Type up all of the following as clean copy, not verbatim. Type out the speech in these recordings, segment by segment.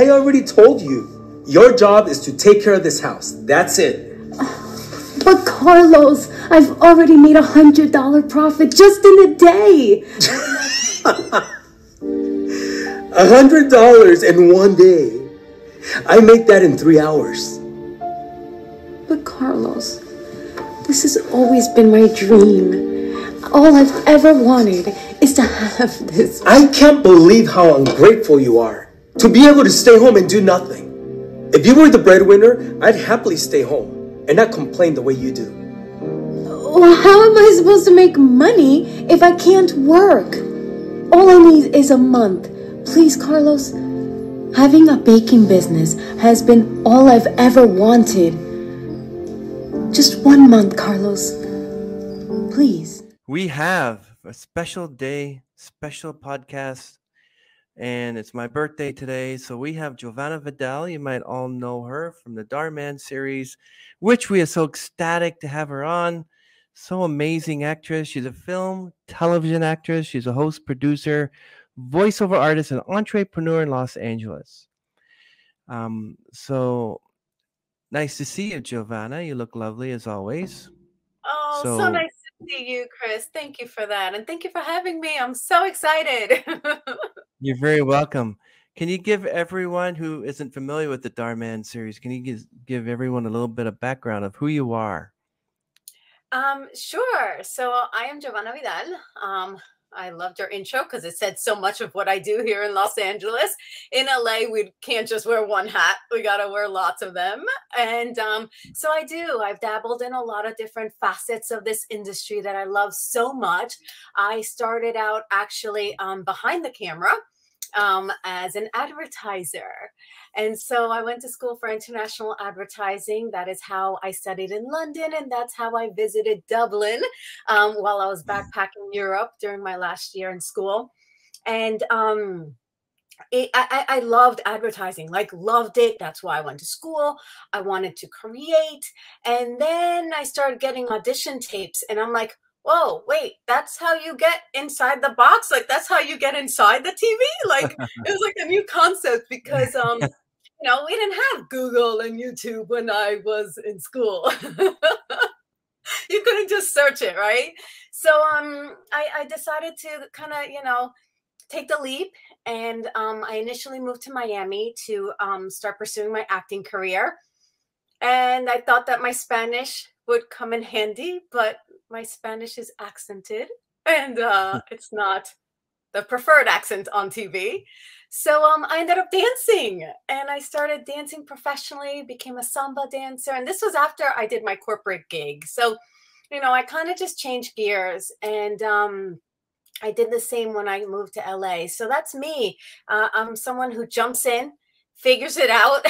I already told you. Your job is to take care of this house. That's it. But Carlos, I've already made $100 profit just in a day. $100 in one day. I make that in 3 hours. But Carlos, this has always been my dream. All I've ever wanted is to have this. I can't believe how ungrateful you are. To be able to stay home and do nothing. If you were the breadwinner, I'd happily stay home and not complain the way you do. Well, how am I supposed to make money if I can't work? All I need is a month. Please, Carlos. Having a baking business has been all I've ever wanted. Just 1 month, Carlos. Please. We have a special day, special podcast, and it's my birthday today. So we have Jovanna Vidal. You might all know her from the Dhar Mann series, which we are so ecstatic to have her on. So amazing actress. She's a film, television actress. She's a host, producer, voiceover artist, and entrepreneur in Los Angeles. So nice to see you, Jovanna. You look lovely as always. Oh, so nice to see you, Chris. Thank you for that. And thank you for having me. I'm so excited. You're very welcome. Can you give everyone who isn't familiar with the Dhar Mann series, can you give everyone a little bit of background of who you are? Sure. So I am Jovanna Vidal. I loved your intro because it said so much of what I do here in Los Angeles. In LA, we can't just wear one hat. We got to wear lots of them. And so I do. I've dabbled in a lot of different facets of this industry that I love so much. I started out actually behind the camera as an advertiser. And so I went to school for international advertising. That is how I studied in London. And that's how I visited Dublin while I was backpacking Europe during my last year in school. And I loved advertising, like loved it. That's why I went to school. I wanted to create. And then I started getting audition tapes and I'm like, whoa, wait, that's how you get inside the box? Like, that's how you get inside the TV? Like, it was like a new concept because, you know, we didn't have Google and YouTube when I was in school. You couldn't just search it, right? So I decided to kind of, you know, take the leap. And I initially moved to Miami to start pursuing my acting career. And I thought that my Spanish would come in handy, but my Spanish is accented and it's not the preferred accent on TV. So I ended up dancing and I started dancing professionally, became a samba dancer. And this was after I did my corporate gig. So, you know, I kind of just changed gears and I did the same when I moved to LA. So that's me. I'm someone who jumps in, figures it out,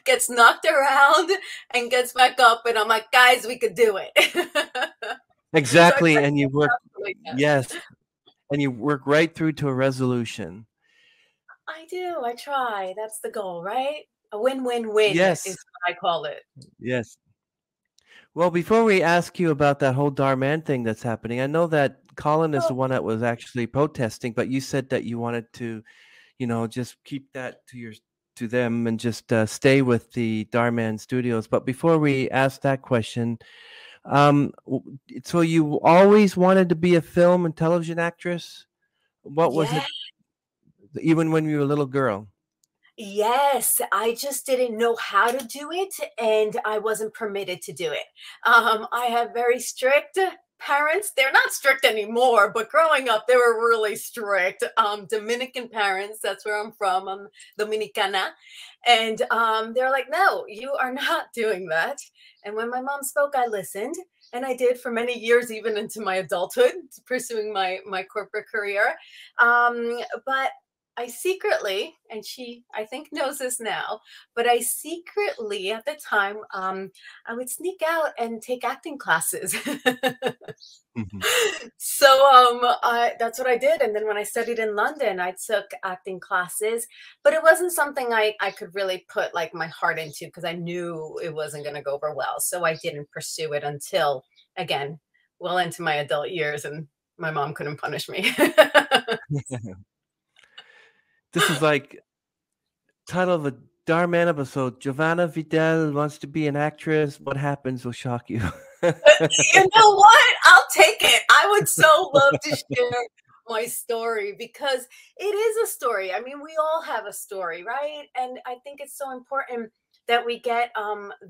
gets knocked around and gets back up. And I'm like, guys, we could do it. Exactly. So and you work, yes. And you work right through to a resolution. I do. I try. That's the goal, right? A win-win-win Yes. is what I call it. Yes. Well, before we ask you about that whole Dhar Mann thing that's happening, I know that Colin is the one that was actually protesting, but you said that you wanted to, you know, just keep that to them and just stay with the Dhar Mann studios. But before we ask that question, so you always wanted to be a film and television actress? What was it, even when you were a little girl? Yes, I just didn't know how to do it, and I wasn't permitted to do it. I have very strict parents. They're not strict anymore, but growing up, they were really strict. Dominican parents, that's where I'm from. I'm Dominicana. And they're like, no, you are not doing that. And when my mom spoke, I listened. And I did for many years, even into my adulthood, pursuing my corporate career. But I secretly, and she, I think, knows this now, but I secretly, at the time, I would sneak out and take acting classes. So that's what I did. And then when I studied in London, I took acting classes, but it wasn't something I could really put like my heart into because I knew it wasn't going to go over well. So I didn't pursue it until, again, well into my adult years, and my mom couldn't punish me. This is like, Title of a Dhar Mann episode: Jovanna Vidal wants to be an actress. What happens will shock you. You know what? I'll take it. I would so love to share my story because it is a story. I mean, we all have a story, right? And I think it's so important that we get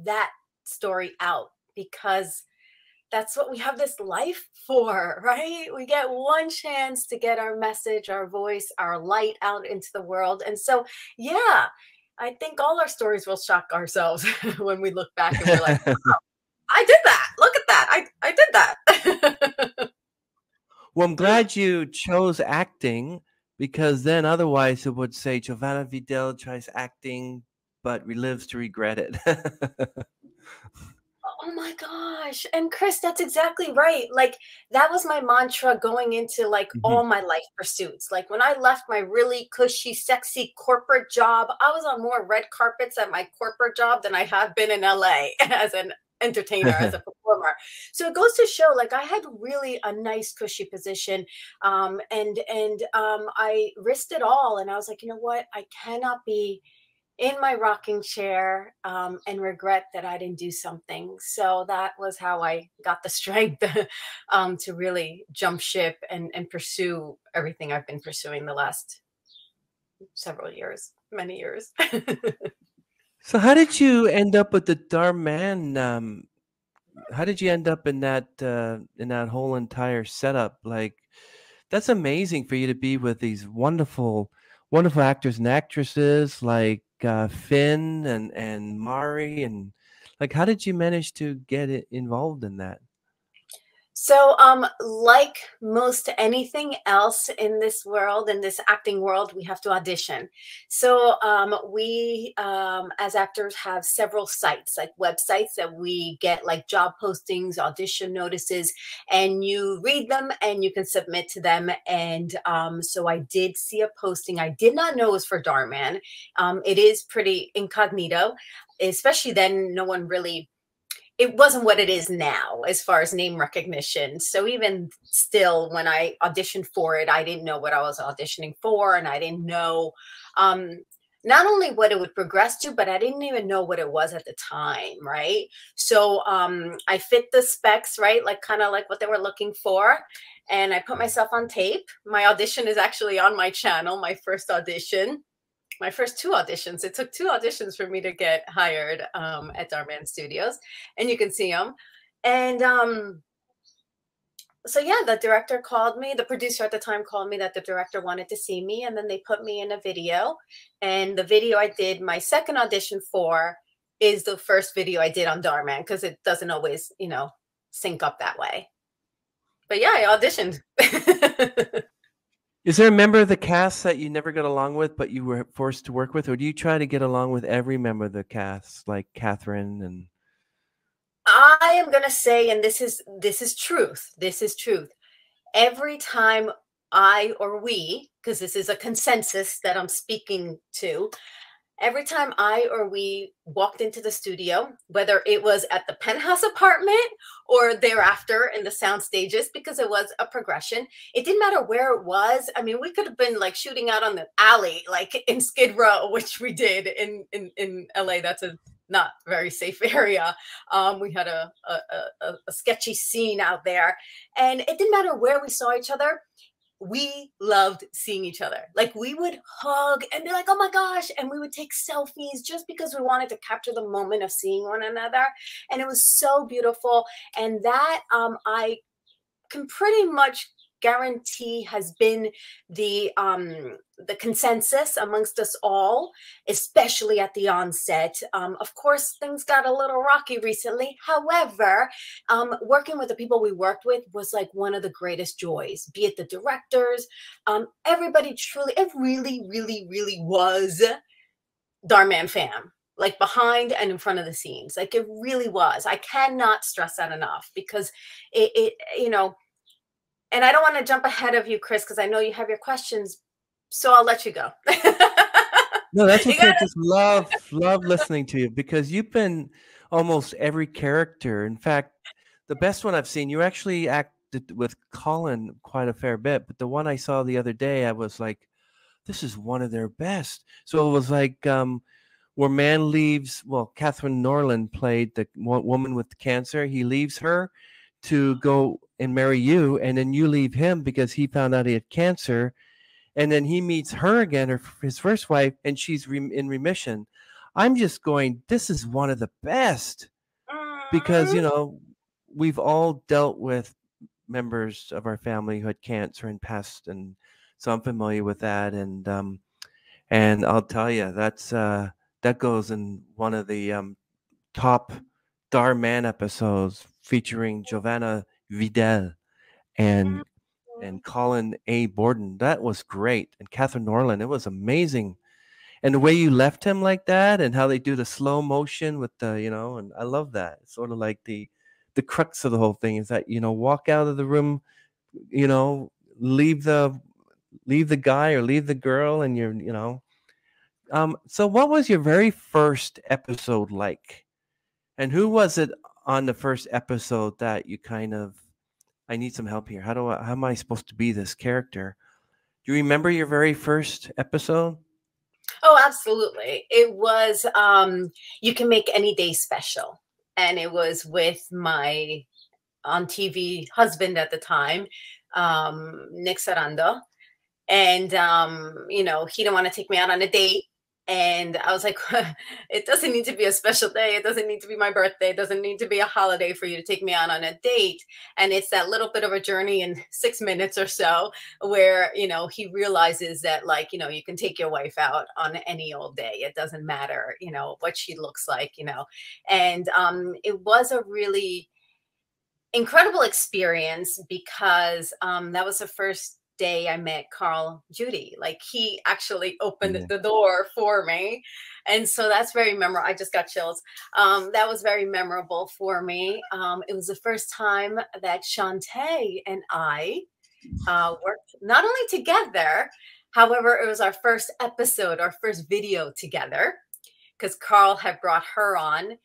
that story out because that's what we have this life for, right? We get one chance to get our message, our voice, our light out into the world. And so, yeah, I think all our stories will shock ourselves when we look back and we're like, wow, I did that. Look at that. I did that. Well, I'm glad you chose acting because then otherwise it would say Jovanna Vidal tries acting but lives to regret it. Oh my gosh. And Chris, that's exactly right. Like that was my mantra going into like all my life pursuits. Like when I left my really cushy, sexy corporate job, I was on more red carpets at my corporate job than I have been in LA as an entertainer, as a performer. So it goes to show like I had really a nice cushy position. And I risked it all. And I was like, you know what? I cannot be in my rocking chair and regret that I didn't do something. So that was how I got the strength to really jump ship and pursue everything I've been pursuing the last several years, many years. So how did you end up with the Dhar Mann? How did you end up in that whole entire setup? Like, that's amazing for you to be with these wonderful, wonderful actors and actresses like Finn and Mari, and like, how did you manage to get involved in that? So, like most anything else in this world, in this acting world, we have to audition. So, we, as actors, have several sites, like websites that we get like job postings, audition notices, and you read them and you can submit to them. And so I did see a posting. I did not know it was for Dhar Mann. It is pretty incognito, especially then no one really, it wasn't what it is now as far as name recognition. So even still, when I auditioned for it, I didn't know what I was auditioning for. And I didn't know not only what it would progress to, but I didn't even know what it was at the time, right? So I fit the specs, right? Like kind of like what they were looking for. And I put myself on tape. My audition is actually on my channel, my first audition. My first two auditions. It took two auditions for me to get hired at Dhar Mann Studios, and you can see them. And so yeah, the director called me. The producer at the time called me that the director wanted to see me, and then they put me in a video. And the video I did my second audition for is the first video I did on Dhar Mann because it doesn't always, you know, sync up that way. But yeah, I auditioned. Is there a member of the cast that you never got along with, but you were forced to work with, or do you try to get along with every member of the cast, like Catherine? And I am gonna say, and this is truth. This is truth. Every time I or we, because this is a consensus that I'm speaking to, every time I or we walked into the studio, whether it was at the penthouse apartment or thereafter in the sound stages, because it was a progression, it didn't matter where it was. I mean, we could have been like shooting out on the alley, like in Skid Row, which we did in LA. That's a not very safe area. We had a sketchy scene out there, and it didn't matter where we saw each other. We loved seeing each other. Like we would hug and be like, oh my gosh. And we would take selfies just because we wanted to capture the moment of seeing one another. And it was so beautiful. And that I can pretty much guarantee has been the consensus amongst us all, especially at the onset. Of course, things got a little rocky recently. However, working with the people we worked with was like one of the greatest joys, be it the directors, everybody truly, it really, really, really was Dhar Mann fam. Like behind and in front of the scenes. Like it really was. I cannot stress that enough because it you know, and I don't want to jump ahead of you, Chris, because I know you have your questions. So I'll let you go. No, that's okay. Just love listening to you because you've been almost every character. In fact, the best one I've seen, you actually acted with Colin quite a fair bit. But the one I saw the other day, I was like, this is one of their best. So it was like where man leaves. Well, Catherine Norland played the woman with cancer. He leaves her to go and marry you, and then you leave him because he found out he had cancer, and then he meets her again, his first wife, and she's in remission. I'm just going, this is one of the best, because we've all dealt with members of our family who had cancer and passed, and so I'm familiar with that. And I'll tell you, that goes in one of the top Dhar Mann episodes featuring Jovanna Vidal and Colin A. Borden. That was great. And Catherine Norland, it was amazing. And the way you left him like that, and how they do the slow motion with the, and I love that. It's sort of like the crux of the whole thing is that, walk out of the room, leave the guy or leave the girl, and so what was your very first episode like? And who was it on the first episode that you kind of, I need some help here. How am I supposed to be this character? Do you remember your very first episode? Oh, absolutely. It was You Can Make Any Day Special. And it was with my on TV husband at the time, Nick Sarando. And, he didn't want to take me out on a date. And I was like, it doesn't need to be a special day. It doesn't need to be my birthday. It doesn't need to be a holiday for you to take me out on a date. And it's that little bit of a journey in 6 minutes or so where, he realizes that, like, you can take your wife out on any old day. It doesn't matter, what she looks like, And it was a really incredible experience because that was the first day I met Carl Judy. Like, he actually opened the door for me. And so that's very memorable. I just got chills. That was very memorable for me. It was the first time that Shantae and I worked not only together, however, it was our first episode, our first video together, because Carl had brought her on.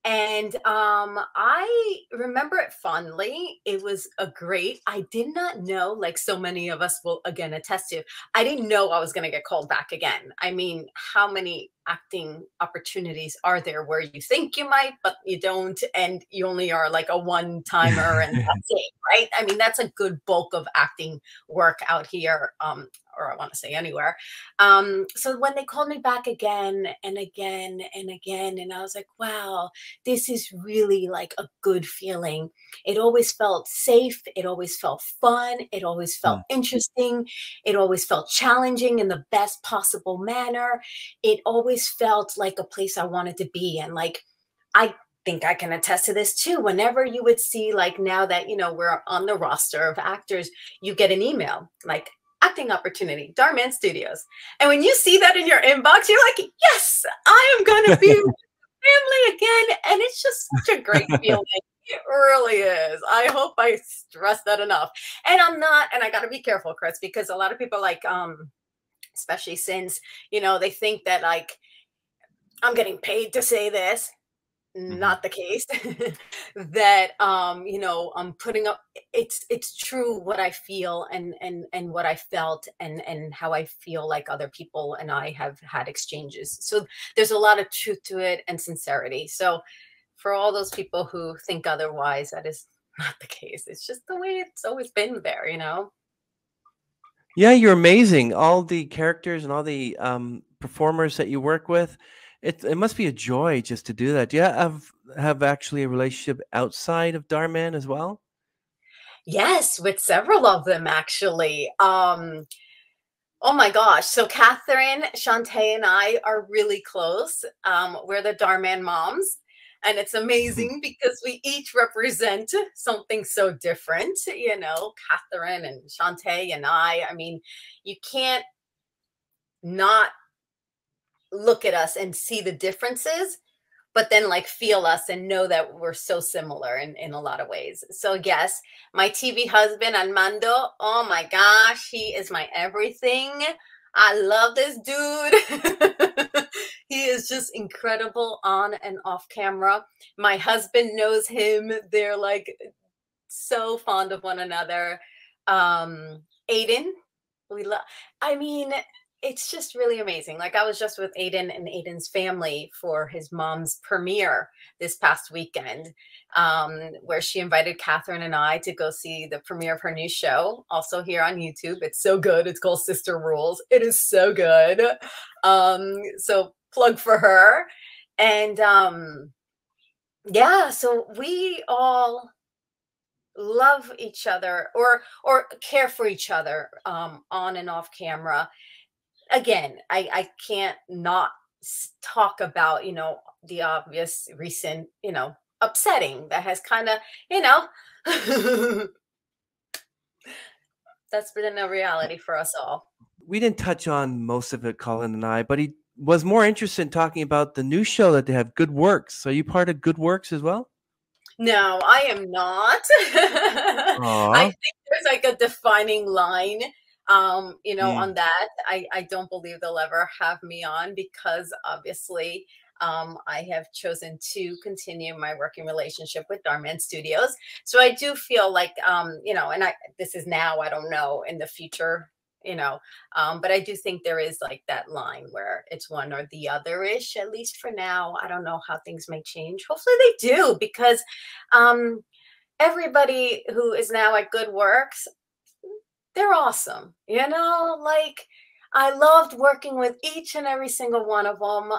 And I remember it fondly. It was I did not know, like so many of us will again attest to, I didn't know I was going to get called back again. I mean, how many acting opportunities are there where you think you might, but you don't, and you only are like a one-timer and that's it, right? I mean, that's a good bulk of acting work out here, or I want to say anywhere. So when they called me back again and again and again, and I was like, wow, this is really like a good feeling. It always felt safe. It always felt fun. It always felt interesting. It always felt challenging in the best possible manner. It always felt like a place I wanted to be. And like, I think I can attest to this too. Whenever you would see, like, now that, we're on the roster of actors, you get an email like, acting opportunity, Dhar Mann Studios. And when you see that in your inbox, you're like, yes, I am going to be with family again. And it's just such a great feeling. It really is. I hope I stress that enough. And I'm not, and I got to be careful, Chris, because a lot of people like, especially since, they think that like, I'm getting paid to say this. Not the case. That I'm putting up, it's true what I feel and what I felt and how I feel like other people and I have had exchanges. So there's a lot of truth to it and sincerity. So for all those people who think otherwise, that is not the case. It's just the way it's always been there, Yeah, you're amazing. All the characters and all the performers that you work with, it must be a joy just to do that. Do you have actually a relationship outside of Dhar Mann as well? Yes, with several of them actually. Oh my gosh. So Catherine, Shantae, and I are really close. We're the Dhar Mann moms. And it's amazing because we each represent something so different, Catherine and Shantae and I mean, you can't not look at us and see the differences, but then like feel us and know that we're so similar in a lot of ways. So yes, my TV husband, Armando, oh my gosh, he is my everything. I love this dude. He is just incredible on and off camera. My husband knows him. They're like so fond of one another. Aiden, I mean, it's just really amazing. Like I was just with Aiden and Aiden's family for his mom's premiere this past weekend, where she invited Catherine and I to go see the premiere of her new show, also here on YouTube. It's so good. It's called Sister Rules. It is so good. So plug for her. And yeah, so we all love each other or care for each other on and off camera. Again, I can't not talk about, you know, the obvious recent, you know, upsetting that has kind of, you know, that's been a reality for us all. We didn't touch on most of it, Colin and I, but he was more interested in talking about the new show that they have, Good Works. Are you part of Good Works as well? No, I am not. I think there's like a defining line, you know, on that. I don't believe they'll ever have me on because obviously I have chosen to continue my working relationship with Dhar Mann Studios. So I do feel like, you know, and this is now, I don't know, in the future, you know, but I do think there is like that line where it's one or the other-ish, at least for now. I don't know how things may change. Hopefully they do, because everybody who is now at Good Works, they're awesome. You know, like I loved working with each and every single one of them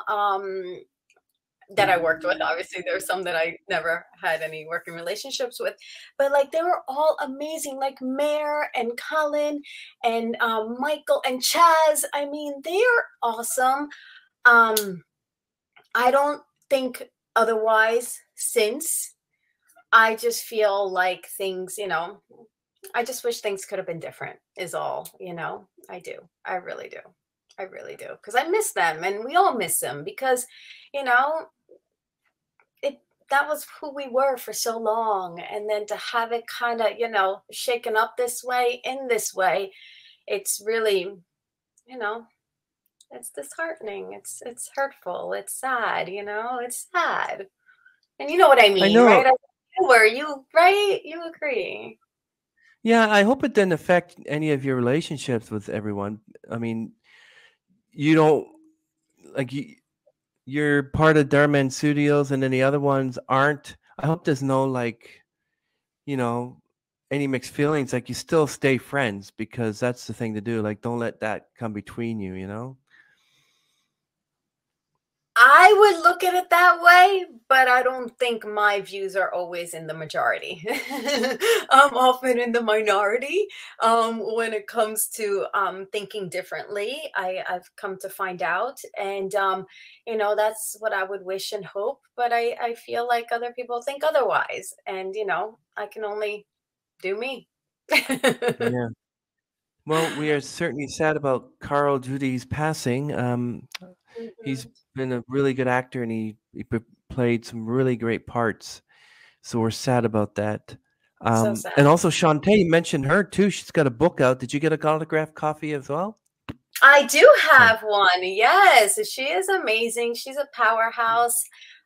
that I worked with. Obviously, there's some that I never had any working relationships with, but like they were all amazing, like Mare and Colin and Michael and Chaz. I mean, they are awesome. I don't think otherwise, since I just feel like things, you know, I just wish things could have been different is all, you know. I do. I really do. I really do. Because I miss them, and we all miss them, because, you know, that was who we were for so long. And then to have it kind of, you know, shaken up this way, in this way, it's really, you know, it's disheartening. It's hurtful. It's sad, you know, it's sad. And you know what I mean, right? You agree. Yeah, I hope it didn't affect any of your relationships with everyone. I mean, you don't, like, you're part of Dhar Mann Studios and then the other ones aren't. I hope there's no, like, you know, any mixed feelings. Like, you still stay friends, because that's the thing to do. Like, don't let that come between you, you know? I would look at it that way, but I don't think my views are always in the majority. I'm often in the minority when it comes to thinking differently. I've come to find out, and you know, that's what I would wish and hope. But I feel like other people think otherwise, and you know, I can only do me. Yeah. Well, we are certainly sad about Carl Judy's passing. He's been a really good actor, and he played some really great parts. So we're sad about that. So sad. And also Shantae, you mentioned her too. She's got a book out. Did you get a autographed copy as well? I do have one. Yes, she is amazing. She's a powerhouse.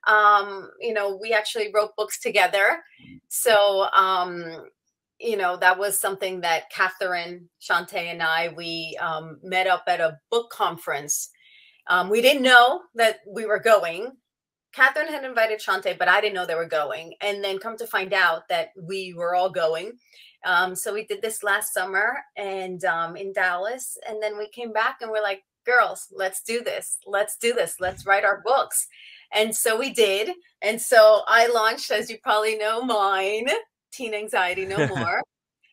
You know, we actually wrote books together. So, you know, that was something that Catherine, Shantae, and we met up at a book conference. We didn't know that we were going. Catherine had invited Shantae, but I didn't know they were going. And then come to find out that we were all going. So we did this last summer and in Dallas. And then we came back and we're like, girls, let's do this. Let's do this. Let's write our books. And so we did. And so I launched, as you probably know, mine, Teen Anxiety No More.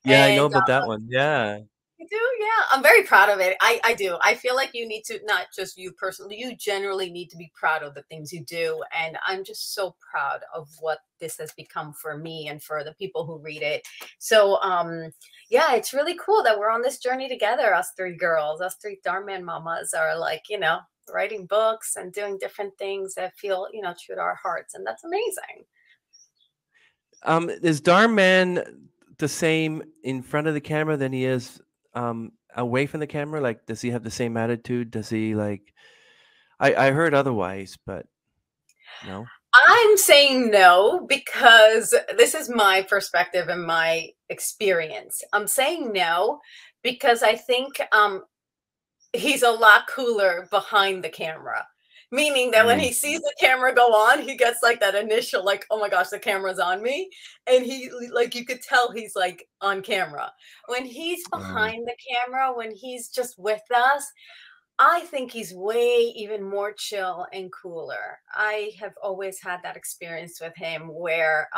Yeah, I know about that one. Yeah. You do? Yeah. I'm very proud of it. I do. I feel like you need to, not just you personally, you generally need to be proud of the things you do. And I'm just so proud of what this has become for me and for the people who read it. So, yeah, it's really cool that we're on this journey together. Us three girls, us three Dhar Mann mamas are like, you know, writing books and doing different things that feel, you know, true to our hearts. And that's amazing. Is Dhar Mann the same in front of the camera than he is away from the camera? Like, does he have the same attitude? Does he, like, I heard otherwise, but no. I'm saying no, because this is my perspective and my experience. I'm saying no because I think he's a lot cooler behind the camera. Meaning that when he sees the camera go on, he gets like that initial, like, oh my gosh, the camera's on me. And he, like, you could tell he's like on camera. When he's behind the camera, when he's just with us, I think he's way even more chill and cooler. I have always had that experience with him where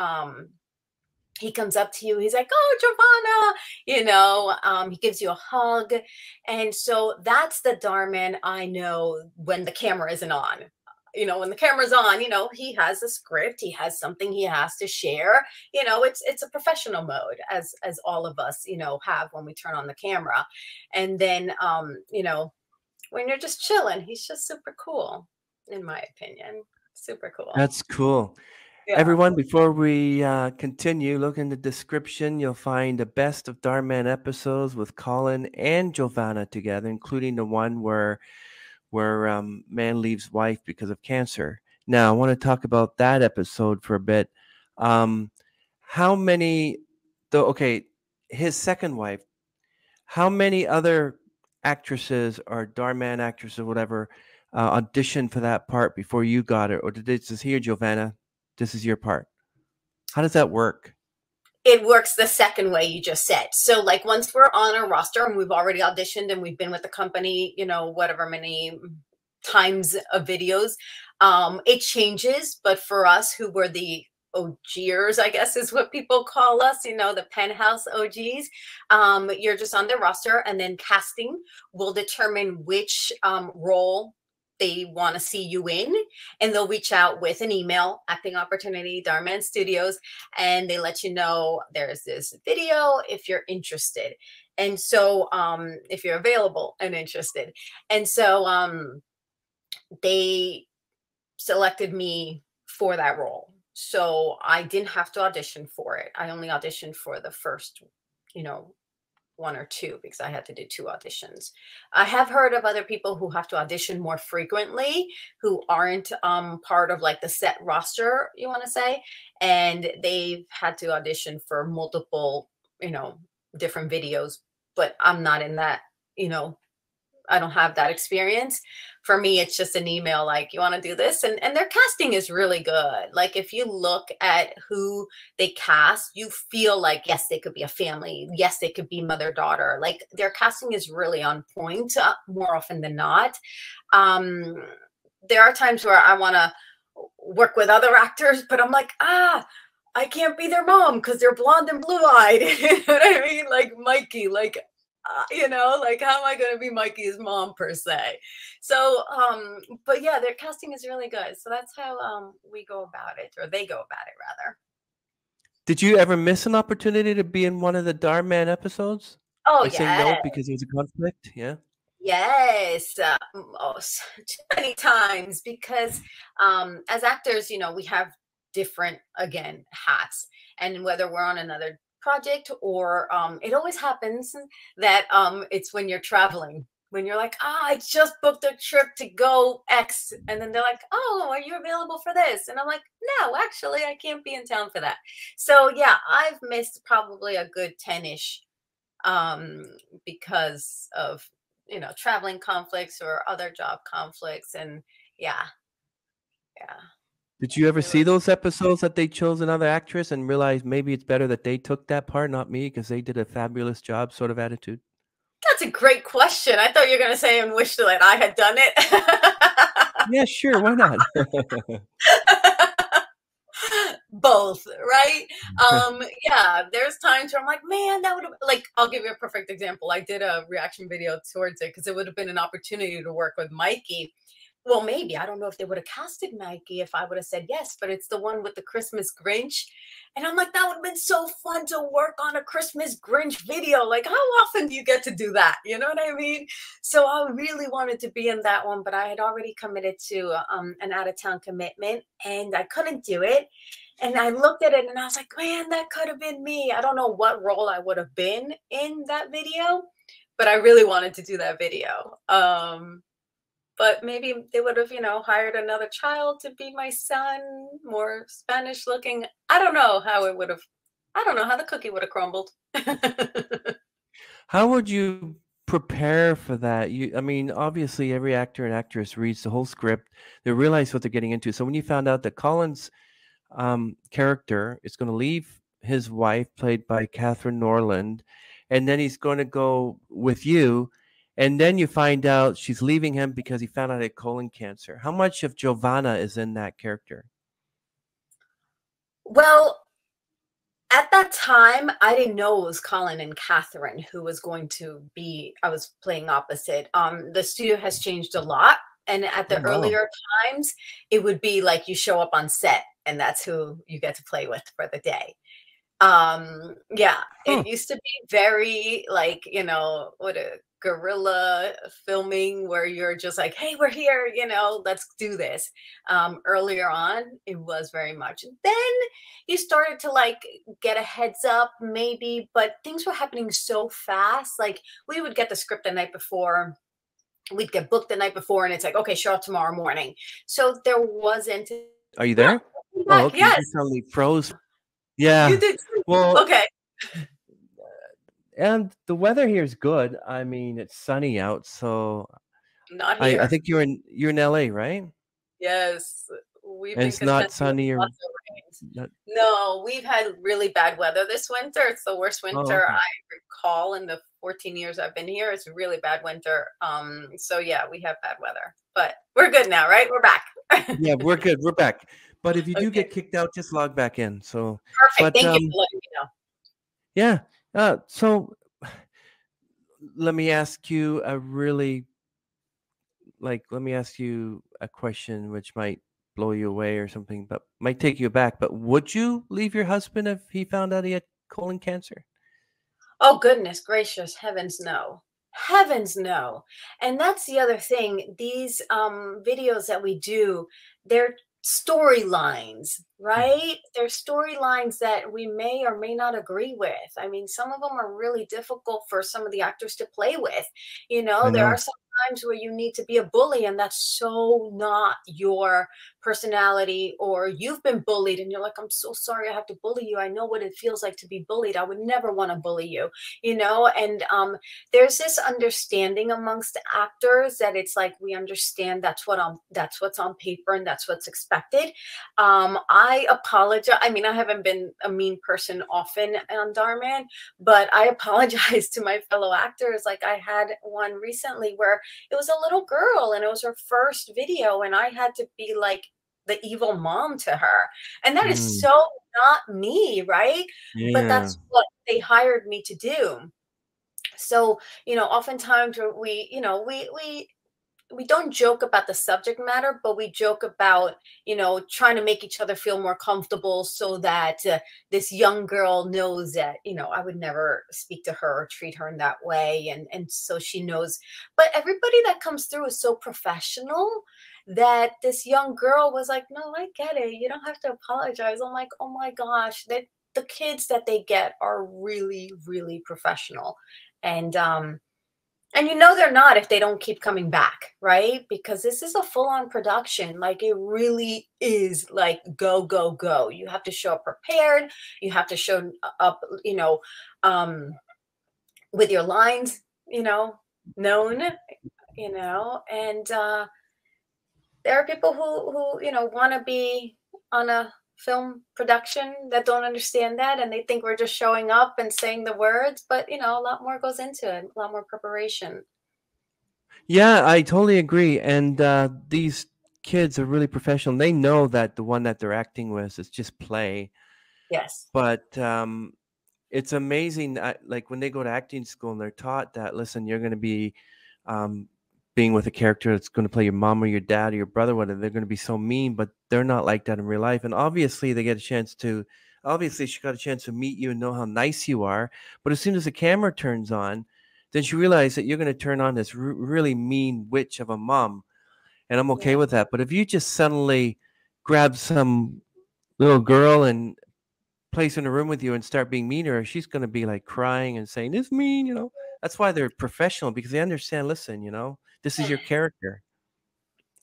he comes up to you, he's like, oh, Jovanna, he gives you a hug. And so that's the Dhar Mann I know when the camera isn't on. When the camera's on, he has a script, he has something he has to share. It's a professional mode, as all of us, have when we turn on the camera. And then, when you're just chilling, he's just super cool, in my opinion. Super cool. That's cool. Yeah. Everyone, before we continue, look in the description. You'll find the best of Dhar Mann episodes with Colin and Jovanna together, including the one where man leaves wife because of cancer. Now, I want to talk about that episode for a bit. His second wife, how many other actresses or Dhar Mann actresses or whatever auditioned for that part before you got it? Or did it just here, Jovanna, this is your part? How does that work? It works the second way you just said. So like once we're on a roster and we've already auditioned and we've been with the company, whatever many times of videos, it changes. But for us who were the OGers, I guess is what people call us, the Penthouse OGs, you're just on the roster, and then casting will determine which role they want to see you in, and they'll reach out with an email, acting opportunity, Dhar Mann Studios, and they let you know there's this video if you're interested. And so if you're available and interested. And so they selected me for that role. So I didn't have to audition for it. I only auditioned for the first, one or two, because I had to do 2 auditions. I have heard of other people who have to audition more frequently, who aren't part of like the set roster, you want to say, and they've had to audition for multiple, different videos. But I'm not in that, I don't have that experience. For me, it's just an email like, you want to do this? And their casting is really good. Like if you look at who they cast, you feel like, yes, they could be a family. Yes, they could be mother-daughter. Like their casting is really on point more often than not. There are times where I want to work with other actors, but I'm like, I can't be their mom because they're blonde and blue-eyed. You know what I mean? Like Mikey, like, like how am I going to be Mikey's mom per se? So, but yeah, their casting is really good. So that's how we go about it, or they go about it rather. Did you ever miss an opportunity to be in one of the Dhar Mann episodes? Oh, yeah. Saying no because there was a conflict? Yeah. Yes, too many times, because as actors, we have different, again, hats, and whether we're on another project or it always happens that it's when you're traveling, when you're like, I just booked a trip to go X, and then they're like, oh, are you available for this? And I'm like, no, actually I can't be in town for that. So yeah, I've missed probably a good 10-ish because of traveling conflicts or other job conflicts. And yeah. Did you ever see those episodes that they chose another actress and realize maybe it's better that they took that part, not me, because they did a fabulous job sort of attitude? That's a great question. I thought you were going to say and wish that I had done it. Yeah, sure. Why not? Both, right? Yeah, there's times where I'm like, man, that would have, like, I'll give you a perfect example. I did a reaction video towards it because it would have been an opportunity to work with Mikey. Well, maybe. I don't know if they would have casted Mikey if I would have said yes, but it's the one with the Christmas Grinch. And I'm like, that would have been so fun to work on a Christmas Grinch video. Like, how often do you get to do that? You know what I mean? So I really wanted to be in that one, but I had already committed to an out-of-town commitment, and I couldn't do it. And I looked at it and I was like, man, that could have been me. I don't know what role I would have been in that video, but I really wanted to do that video. But maybe they would have, hired another child to be my son, more Spanish looking. I don't know how it would have, I don't know how the cookie would have crumbled. How would you prepare for that? I mean, obviously, every actor and actress reads the whole script. They realize what they're getting into. So when you found out that Colin's character is going to leave his wife, played by Catherine Norland, and then he's going to go with you, and then you find out she's leaving him because he found out he had colon cancer. How much of Jovanna is in that character? Well, at that time, I didn't know it was Colin and Catherine who was going to be, I was playing opposite. The studio has changed a lot. And at the earlier times, it would be like you show up on set and that's who you get to play with for the day. Yeah, it used to be very like, you know, what a guerrilla filming where you're just like, hey, we're here, you know, let's do this. Earlier on, it was very much. Then you started to like get a heads up maybe, but things were happening so fast. Like we would get the script the night before. We'd get booked the night before and it's like, okay, show up tomorrow morning. So there wasn't. Are you there? Yeah, Oh, okay. yes. You suddenly froze. Yeah. You did. Well, okay. And the weather here is good. I mean, it's sunny out, so Not here. I think you're in LA, right? Yes. We've And been it's not contesting sunny or lots of rains. No, we've had really bad weather this winter. It's the worst winter okay. I recall in the 14 years I've been here. It's a really bad winter. So yeah, we have bad weather, but we're good now, right? We're back. Yeah, we're good. We're back. But if you do Okay. get kicked out, just log back in. So Perfect. Thank you for letting me know. Yeah. So let me ask you let me ask you a question which might blow you away or something, but might take you aback. But would you leave your husband if he found out he had colon cancer? Oh, goodness gracious. Heavens, no. Heavens, no. And that's the other thing. These videos that we do, they're storylines, right? They're storylines that we may or may not agree with. I mean, some of them are really difficult for some of the actors to play with. You know, I there know. are some times where you need to be a bully, and that's so not your personality, or you've been bullied and you're like, I'm so sorry I have to bully you. I know what it feels like to be bullied. I would never want to bully you, you know? And there's this understanding amongst actors that it's like, we understand that's what's on paper and that's what's expected. I apologize. I mean, I haven't been a mean person often on Dhar Mann, but I apologize to my fellow actors. Like I had one recently where it was a little girl and it was her first video and I had to be like the evil mom to her. And that is so not me, right? Yeah. But that's what they hired me to do. So, you know, oftentimes we, you know, we don't joke about the subject matter, but we joke about, you know, trying to make each other feel more comfortable so that this young girl knows that, you know, I would never speak to her or treat her in that way. And so she knows. But everybody that comes through is so professional that this young girl was like, no, I get it. You don't have to apologize. I'm like, oh my gosh, that the kids that they get are really, really professional. And you know they're not if they don't keep coming back, right? Because this is a full-on production. Like it really is like go, go, go. You have to show up prepared. You have to show up, you know, with your lines, you know, known, you know, and there are people who you know, want to be on a film production that don't understand that, and they think we're just showing up and saying the words, but you know, a lot more goes into it, a lot more preparation. Yeah, I totally agree. And these kids are really professional. They know that the one that they're acting with is just play. Yes. But it's amazing. Like when they go to acting school and they're taught that, listen, you're going to be being with a character that's going to play your mom or your dad or your brother, whatever. They're going to be so mean, but they're not like that in real life. And obviously, she got a chance to meet you and know how nice you are. But as soon as the camera turns on, then she realized that you're going to turn on this really mean witch of a mom. And I'm okay with that. But if you just suddenly grab some little girl and place her in a room with you and start being mean to her, she's going to be like crying and saying, "It's mean," you know. That's why they're professional, because they understand, listen, you know, this is your character,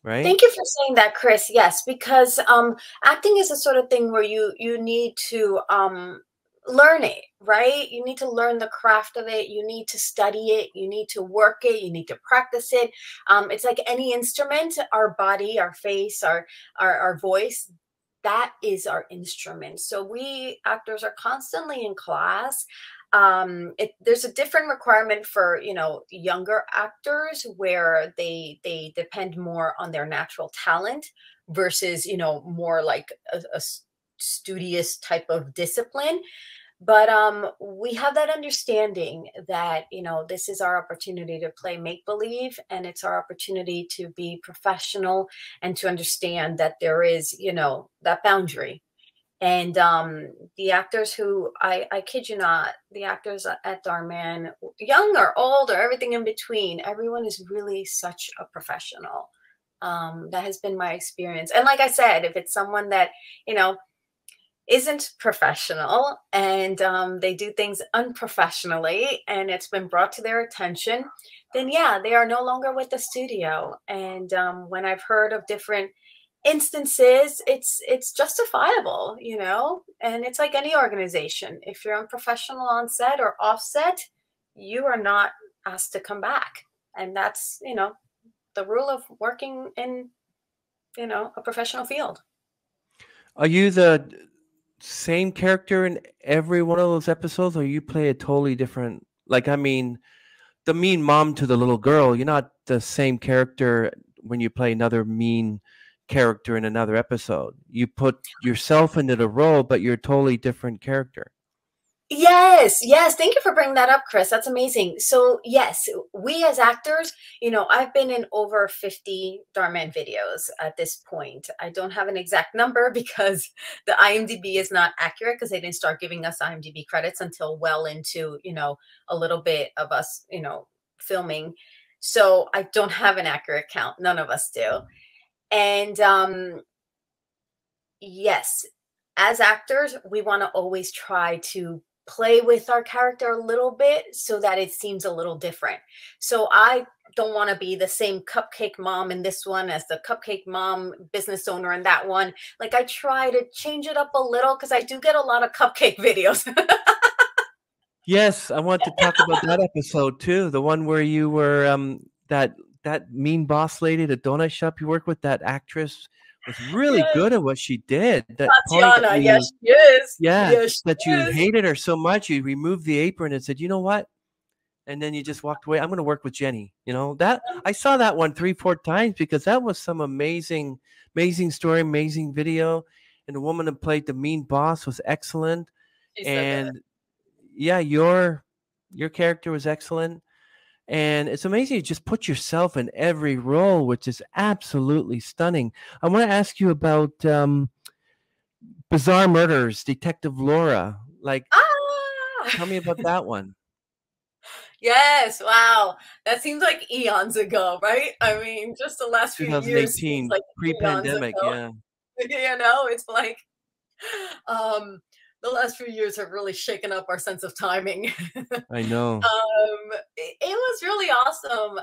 right? Thank you for saying that, Chris. Yes, because acting is a sort of thing where you need to learn it, right? You need to learn the craft of it. You need to study it. You need to work it. You need to practice it. It's like any instrument, our body, our face, our voice, that is our instrument. So we actors are constantly in class. There's a different requirement for, you know, younger actors where they depend more on their natural talent versus, you know, more like a studious type of discipline. But we have that understanding that, you know, this is our opportunity to play make believe, and it's our opportunity to be professional and to understand that there is, you know, that boundary. And the actors who I kid you not, the actors at Dhar Mann, young or old or everything in between, everyone is really such a professional. That has been my experience. And like I said, if it's someone that, you know, isn't professional and they do things unprofessionally and it's been brought to their attention, then yeah, they are no longer with the studio. And when I've heard of different instances, it's justifiable, you know. And it's like any organization, if you're unprofessional on set or off set, you are not asked to come back. And that's, you know, the rule of working in, you know, a professional field. Are you the same character in every one of those episodes, or you play a totally different? Like, I mean, the mean mom to the little girl, you're not the same character when you play another mean character in another episode. You put yourself into the role, but you're a totally different character. Yes, yes. Thank you for bringing that up, Chris. That's amazing. So yes, we as actors, you know, I've been in over 50 Dhar Mann videos at this point. I don't have an exact number because the IMDb is not accurate because they didn't start giving us IMDb credits until well into, you know, a little bit of us, you know, filming. So I don't have an accurate count. None of us do. And yes, as actors, we want to always try to play with our character a little bit so that it seems a little different. So I don't want to be the same cupcake mom in this one as the cupcake mom business owner in that one. Like I try to change it up a little because I do get a lot of cupcake videos. Yes, I want to talk about that episode too. The one where you were that mean boss lady, the donut shop you work with, that actress was really Yes, good at what she did. That point that Tatiana. you, Yes, she is. yeah, Yes, that she you is. hated her so much, you removed the apron and said, "You know what?" And then you just walked away. I'm going to work with Jenny. You know, that I saw that one 3-4 times because that was some amazing, amazing story, amazing video. And the woman that played the mean boss was excellent. She's so good. And yeah, your character was excellent. And it's amazing you just put yourself in every role, which is absolutely stunning. I want to ask you about Bizarre Murders, Detective Laura. Like, Ah! tell me about that one. Yes, wow. That seems like eons ago, right? I mean, just the last few years seems 2018, like eons pre-pandemic. ago. Yeah, You know, it's like um the last few years have really shaken up our sense of timing. I know. It was really awesome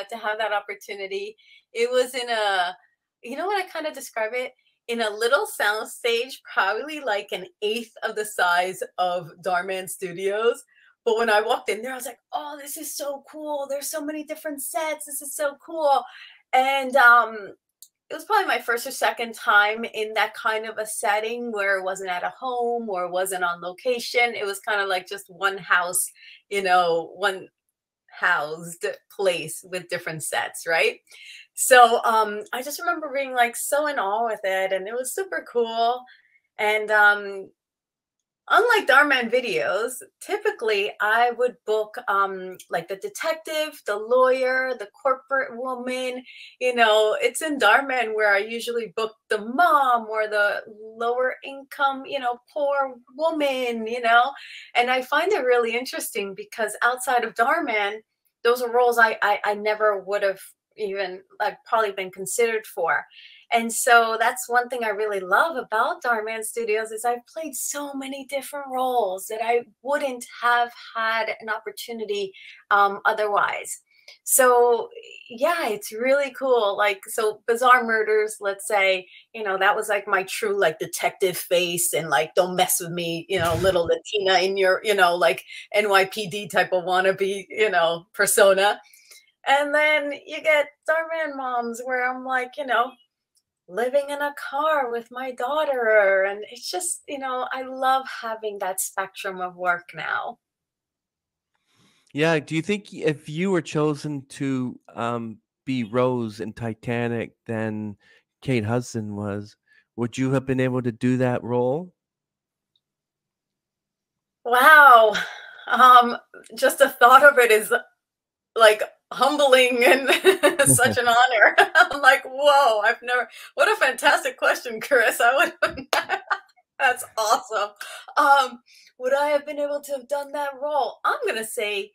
to have that opportunity. It was in a, you know what I kind of describe it? In a little sound stage, probably like an eighth of the size of Dhar Mann Studios. But when I walked in there, I was like, oh, this is so cool. There's so many different sets. This is so cool. And it was probably my first or second time in that kind of a setting where it wasn't at a home or it wasn't on location. It was kind of like just one house, you know, one housed place with different sets, right? So I just remember being like so in awe with it, and it was super cool. And unlike Dhar Mann videos, typically I would book like the detective, the lawyer, the corporate woman. You know, it's in Dhar Mann where I usually book the mom or the lower income, you know, poor woman, you know. And I find it really interesting because outside of Dhar Mann, those are roles I never would have even like probably been considered for. And so that's one thing I really love about Dhar Mann Studios is I've played so many different roles that I wouldn't have had an opportunity otherwise. So yeah, it's really cool. Like, so Bizarre Murders, let's say, that was like my true like detective face and like don't mess with me, little Latina in your, like NYPD type of wannabe, persona. And then you get Dhar Mann Moms where I'm like, living in a car with my daughter. And it's just, I love having that spectrum of work now. Yeah. Do you think if you were chosen to be Rose in Titanic than Kate Hudson was, would you have been able to do that role? Wow. Just the thought of it is like humbling and such an honor. I'm like, whoa, what a fantastic question, Chris. That's awesome. Would I have been able to have done that role? I'm going to say,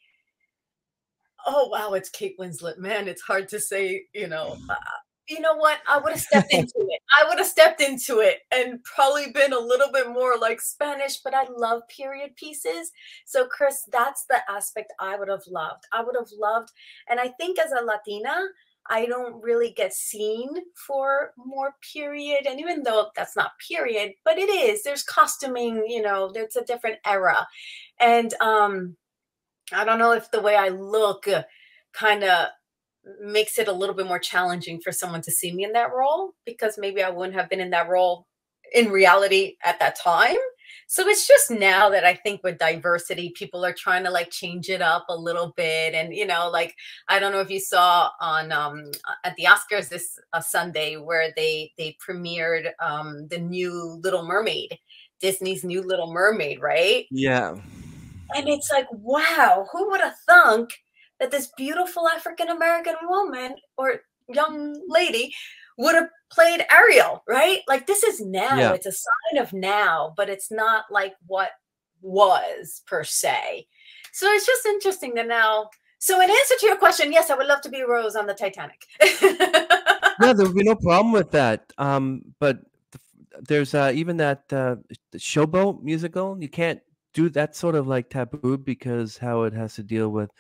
oh, wow, it's Kate Winslet. Man, it's hard to say, you know what? I would have stepped into it. I would have stepped into it and probably been a little bit more like Spanish, but I love period pieces. So, Chris, that's the aspect I would have loved. I would have loved, and I think as a Latina, I don't really get seen for more period. And even though that's not period, but it is, there's costuming, there's a different era. And I don't know if the way I look kind of makes it a little bit more challenging for someone to see me in that role, because maybe I wouldn't have been in that role in reality at that time. So it's just now that I think with diversity, people are trying to like change it up a little bit. And, like, I don't know if you saw on at the Oscars this Sunday where they premiered the new Little Mermaid, Disney's new Little Mermaid, right? Yeah. And it's like, wow, who would have thunk that this beautiful African-American woman or young lady would have played Ariel, right? Like, this is now. Yeah. It's a sign of now, but it's not like what was per se. So it's just interesting to now. So in answer to your question, yes, I would love to be Rose on the Titanic. Yeah, there would be no problem with that. But there's even that Showboat musical. You can't do that, sort of like taboo, because how it has to deal with,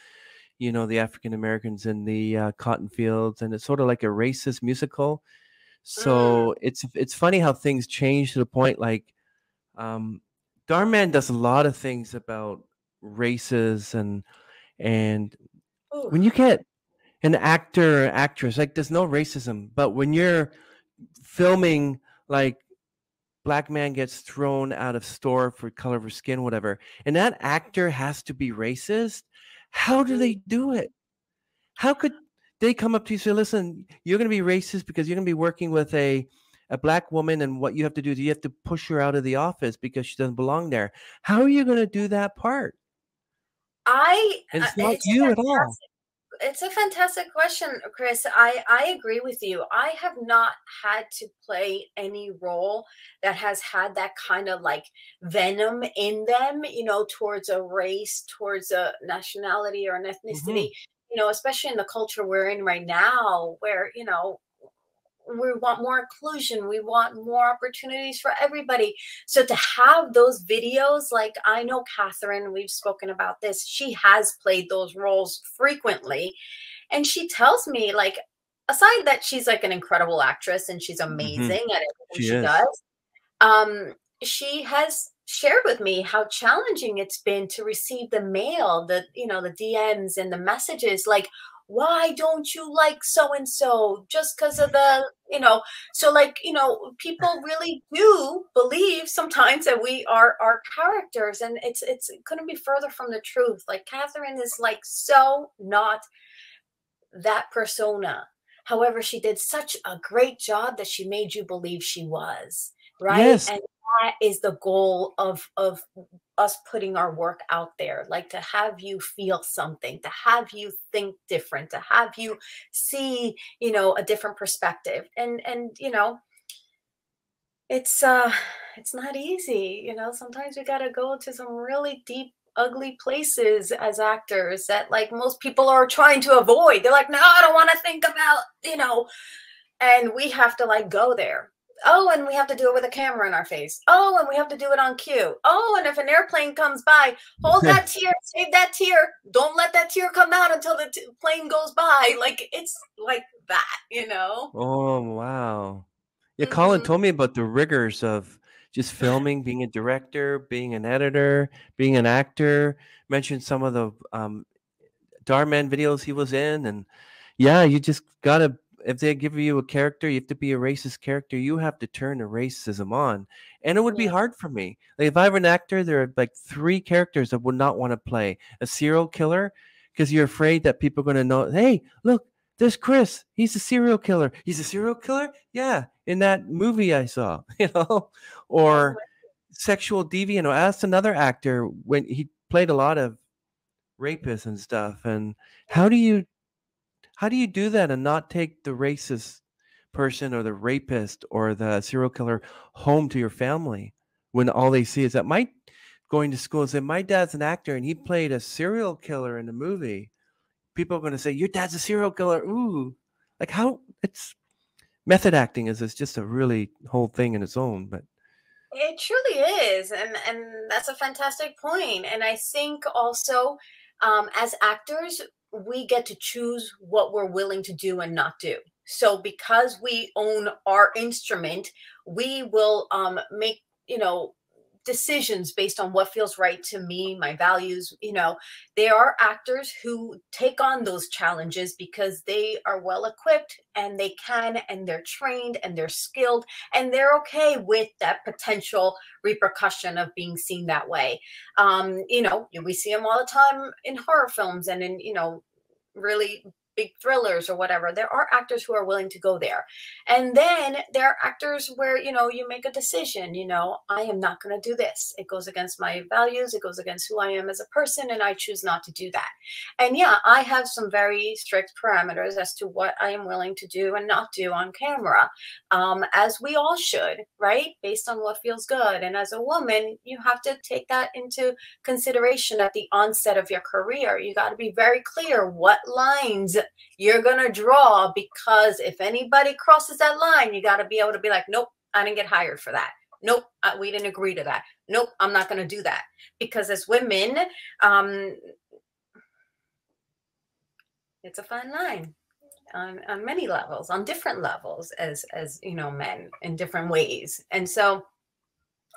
the African Americans in the cotton fields, and it's sort of like a racist musical. So it's funny how things change to the point like Dhar Mann does a lot of things about races and when you get an actor or actress, like, there's no racism, but when you're filming like black man gets thrown out of store for color of her skin, whatever, and that actor has to be racist, how do they do it? How could they come up to you and say, listen, you're going to be racist because you're going to be working with a black woman, and what you have to do is you have to push her out of the office because she doesn't belong there. How are you going to do that part? It's not you at all. It's a fantastic question, Chris. I agree with you. I have not had to play any role that has had that kind of like venom in them, towards a race, towards a nationality or an ethnicity, especially in the culture we're in right now, where, we want more inclusion. We want more opportunities for everybody. So to have those videos, like, I know Catherine, we've spoken about this. She has played those roles frequently. And she tells me, like, aside that she's like an incredible actress and she's amazing at everything she does, she has shared with me how challenging it's been to receive the mail, the DMs and the messages, like, why don't you like so-and-so just because of the, so like, people really do believe sometimes that we are our characters, and it couldn't be further from the truth. Like, Catherine is like so not that persona. However, she did such a great job that she made you believe she was, right? Yes. And that is the goal of us putting our work out there, like to have you feel something, to have you think different, to have you see, a different perspective. And it's not easy. Sometimes we got to go to some really deep, ugly places as actors that like most people are trying to avoid. They're like, no, I don't want to think about, and we have to like go there. Oh, and we have to do it with a camera in our face. Oh, and we have to do it on cue. Oh, and if an airplane comes by, hold that tear, save that tear. Don't let that tear come out until the plane goes by. Like, it's like that, you know? Oh, wow. Yeah, Colin Hmm. told me about the rigors of just filming, being a director, being an editor, being an actor. Mentioned some of the Dhar Mann videos he was in, and yeah, you just gotta. If they give you a character, you have to be a racist character. You have to turn the racism on, and it would be Yeah. hard for me. Like if I were an actor, there are like 3 characters I would not want to play: a serial killer, because you're afraid that people are going to know. Hey, look, there's Chris. He's a serial killer. He's a serial killer. Yeah, in that movie I saw, Oh, or sexual deviant. Or asked another actor when he played a lot of rapists and stuff. And yeah. how do you do that and not take the racist person or the rapist or the serial killer home to your family when all they see is that my going to school and say my dad's an actor and he played a serial killer in the movie? People are going to say your dad's a serial killer. Ooh, like how it's method acting is just a really whole thing in its own. But It truly is, and that's a fantastic point. And I think also, as actors, we get to choose what we're willing to do and not do. So because we own our instrument, we will make, decisions based on what feels right to me, my values. There are actors who take on those challenges because they are well equipped and they can, and they're trained and they're skilled, and they're okay with that potential repercussion of being seen that way. We see them all the time in horror films and in, really big thrillers or whatever. There are actors who are willing to go there. And then there are actors where, you make a decision, I am not going to do this. It goes against my values. It goes against who I am as a person. And I choose not to do that. And yeah, I have some very strict parameters as to what I am willing to do and not do on camera, as we all should, right? Based on what feels good. And as a woman, you have to take that into consideration at the onset of your career. You got to be very clear what lines you're going to draw, because if anybody crosses that line, you got to be able to be like, nope, I didn't get hired for that. Nope, we didn't agree to that. Nope, I'm not going to do that. Because as women, it's a fine line on many levels, on different levels as men in different ways. And so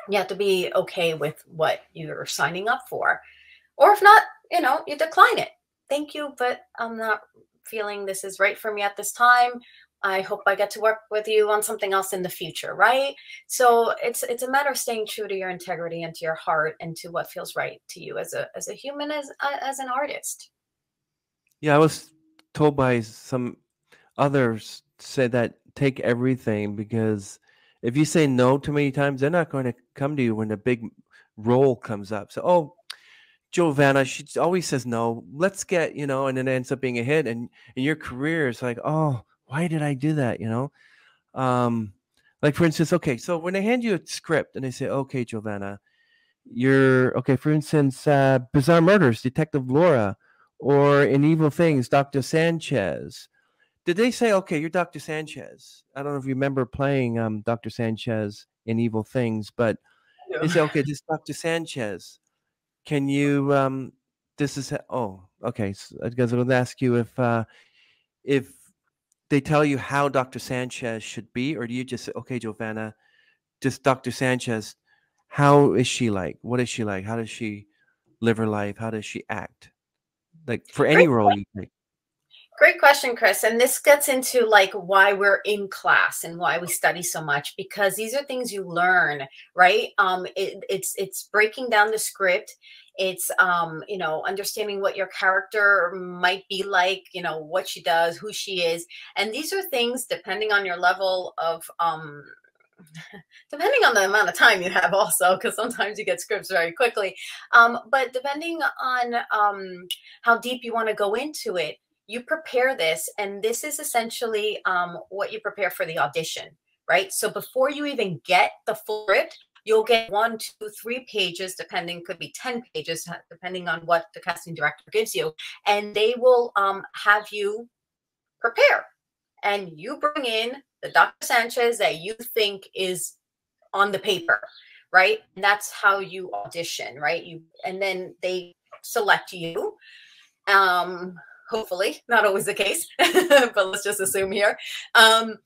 you have to be okay with what you're signing up for. Or if not, you decline it. Thank you, but I'm not feeling this is right for me at this time. I hope I get to work with you on something else in the future, right? So it's a matter of staying true to your integrity and to your heart and to what feels right to you as a human, as an artist. yeah, I was told by some others say that take everything, because if you say no too many times, they're not going to come to you when a big role comes up. So, oh, Jovanna, she always says no. Let's get, and then it ends up being a hit. And in your career, it's like, oh, why did I do that? Um, like for instance, okay, so when they hand you a script and they say, okay, Jovanna, you're okay. For instance, Bizarre Murders, Detective Laura, or in Evil Things, Dr. Sanchez. Did they say, okay, you're Dr. Sanchez? I don't know if you remember playing Dr. Sanchez in Evil Things, but they say, okay, this is Dr. Sanchez. Can you this is oh, okay. So I guess I was going to ask you if they tell you how Dr. Sanchez should be, or do you just say, okay, Jovanna, just Dr. Sanchez, how is she like? What is she like? How does she live her life? How does she act? Like for any Great role you take. Great question, Chris. And this gets into like why we're in class and why we study so much, because these are things you learn, right? It's breaking down the script. It's understanding what your character might be like, what she does, who she is. And these are things depending on your level of depending on the amount of time you have also, because sometimes you get scripts very quickly. But depending on how deep you want to go into it, you prepare this, and this is essentially what you prepare for the audition, right? So before you even get the full script, you'll get 1, 2, 3 pages, depending, could be 10 pages, depending on what the casting director gives you. And they will have you prepare. And you bring in the Dr. Sanchez that you think is on the paper, right? And that's how you audition, right? And then they select you. Hopefully, not always the case, but let's just assume here. And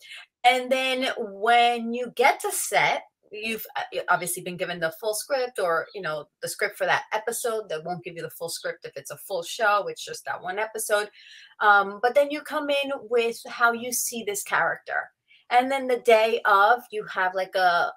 then when you get to set, you've obviously been given the full script, or the script for that episode. That won't give you the full script if it's a full show. It's just that one episode. But then you come in with how you see this character, and then the day of, you have like a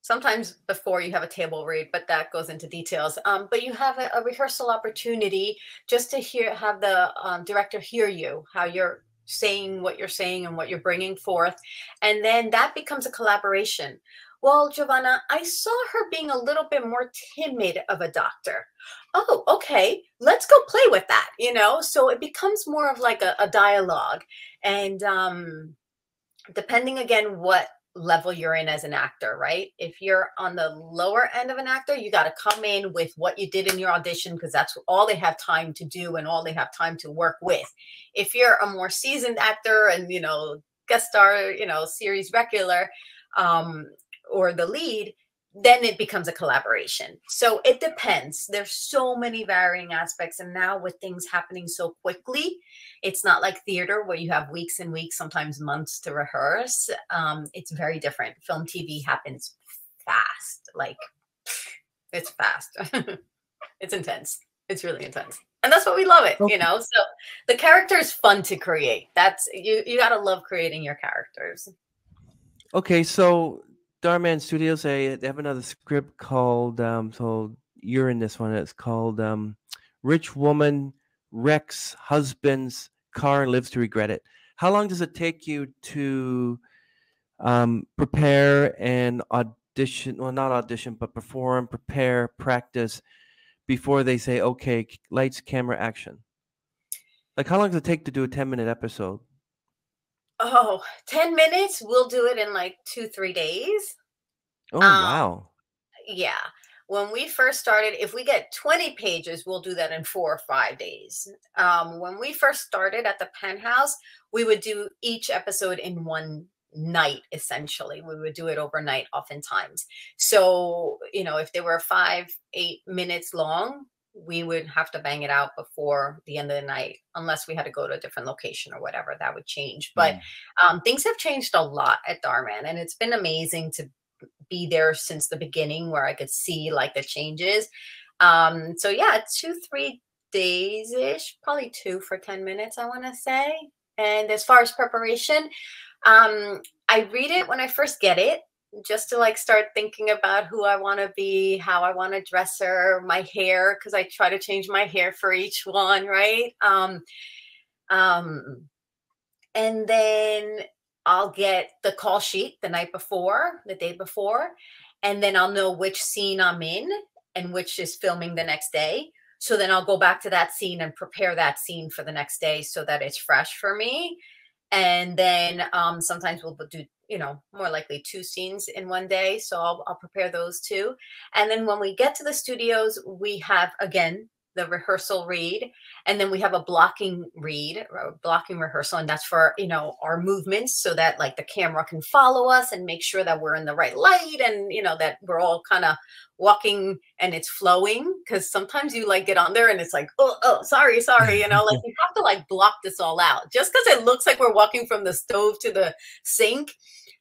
sometimes before you have a table read, but that goes into details. But you have a rehearsal opportunity just to have the director hear you, how you're saying what you're saying and what you're bringing forth. And then that becomes a collaboration. Well, Jovanna, I saw her being a little bit more timid of a doctor. Oh, okay, let's go play with that, So it becomes more of like a dialogue. And depending, again, what level you're in as an actor, right? If you're on the lower end of an actor, you got to come in with what you did in your audition, because that's all they have time to do and all they have time to work with. If you're a more seasoned actor and guest star, series regular, or the lead, then it becomes a collaboration. So it depends. There's so many varying aspects. And now with things happening so quickly, it's not like theater where you have weeks and weeks, sometimes months to rehearse. It's very different. Film TV happens fast. Like, it's fast. It's intense. It's really intense. And that's what we love it, So the character is fun to create. That's, you got to love creating your characters. Okay, so Dhar Mann Studios, they have another script called, so you're in this one, it's called Rich Woman Wrecks Husband's Car and Lives to Regret It. How long does it take you to prepare and audition, well, not audition, but perform, prepare, practice before they say, okay, lights, camera, action? Like, how long does it take to do a 10-minute episode? Oh, 10 minutes. We'll do it in like 2-3 days. Oh, wow. Yeah. When we first started, if we get 20 pages, we'll do that in 4 or 5 days. When we first started at the Penthouse, we would do each episode in one night, essentially. We would do it overnight oftentimes. So, if they were 5-8 minutes long, we would have to bang it out before the end of the night, unless we had to go to a different location or whatever. That would change. But things have changed a lot at Dhar Mann, and it's been amazing to be there since the beginning, where I could see like the changes. So yeah, 2-3 days ish, probably 2 for 10 minutes, I want to say. And as far as preparation, I read it when I first get it, just to like start thinking about who I want to be, how I want to dress her, my hair, because I try to change my hair for each one, right? And then I'll get the call sheet the night before, the day before, and then I'll know which scene I'm in and which is filming the next day. So then I'll go back to that scene and prepare that scene for the next day so that it's fresh for me. And then sometimes we'll do, more likely 2 scenes in one day. So I'll prepare those too. And then when we get to the studios, we have, again, the rehearsal read, and then we have a blocking read, or blocking rehearsal, and that's for our movements, so that like the camera can follow us and make sure that we're in the right light, and that we're all kind of walking and it's flowing, because sometimes you like get on there and it's like, oh sorry, like you have to like block this all out. Just because it looks like we're walking from the stove to the sink,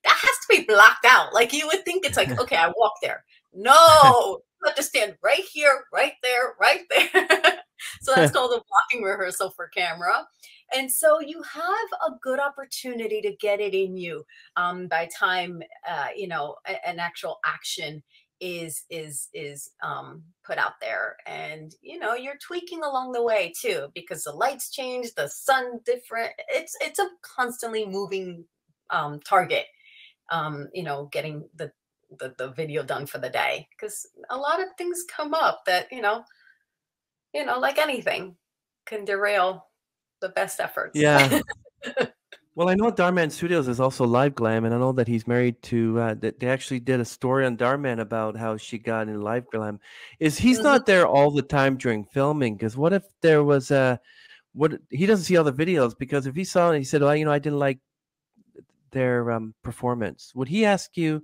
that has to be blocked out. Like, you would think it's like, okay, I walk there. No, you have to stand right here, right there, right there. So that's called a blocking rehearsal for camera. And so you have a good opportunity to get it in you by time, an actual action is put out there. And, you're tweaking along the way too, because the lights change, the sun different. It's a constantly moving target, getting the video done for the day, because a lot of things come up that like anything can derail the best efforts. Yeah. Well, I know Dhar Mann Studios is also Live Glam, and I know that he's married to that they actually did a story on Dhar Mann about how she got in Live Glam. He's not there all the time during filming? Because what if there was what he doesn't see all the videos, because if he saw it and he said, well, I didn't like their performance, would he ask you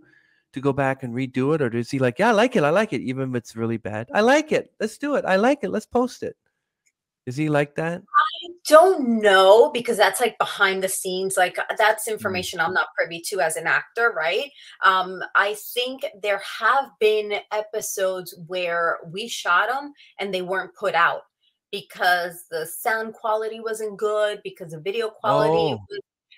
to go back and redo it? Or does he like, yeah, I like it, even if it's really bad? I like it. Let's do it. I like it. Let's post it. Is he like that? Don't know, because that's like behind the scenes, like that's information I'm not privy to as an actor, right? I think there have been episodes where we shot them and they weren't put out because the sound quality wasn't good, because the video quality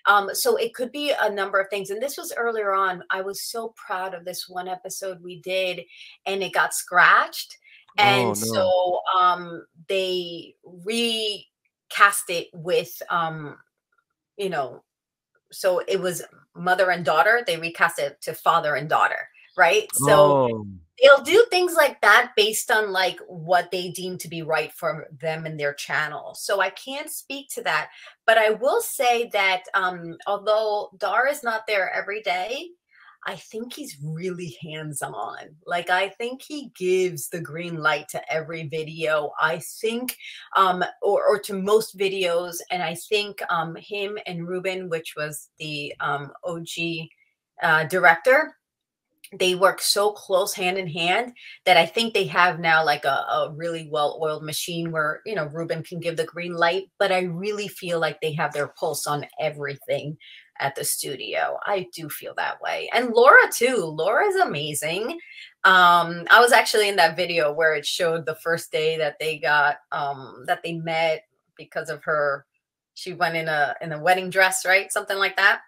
was, so it could be a number of things. And this was earlier on. I was so proud of this one episode we did, and it got scratched. And so they recast it with, so it was mother and daughter. They recast it to father and daughter, right? So they'll do things like that based on like what they deem to be right for them and their channel. So I can't speak to that, but I will say that although Dhar is not there every day, I think he's really hands-on. Like, I think he gives the green light to every video. I think, or to most videos. And I think him and Ruben, which was the OG director, they work so close hand in hand that I think they have now like a really well-oiled machine where, Ruben can give the green light, but I really feel like they have their pulse on everything at the studio. I do feel that way. And Laura too. Laura's amazing. I was actually in that video where it showed the first day that they got, that they met because of her. She went in a wedding dress, right? Something like that.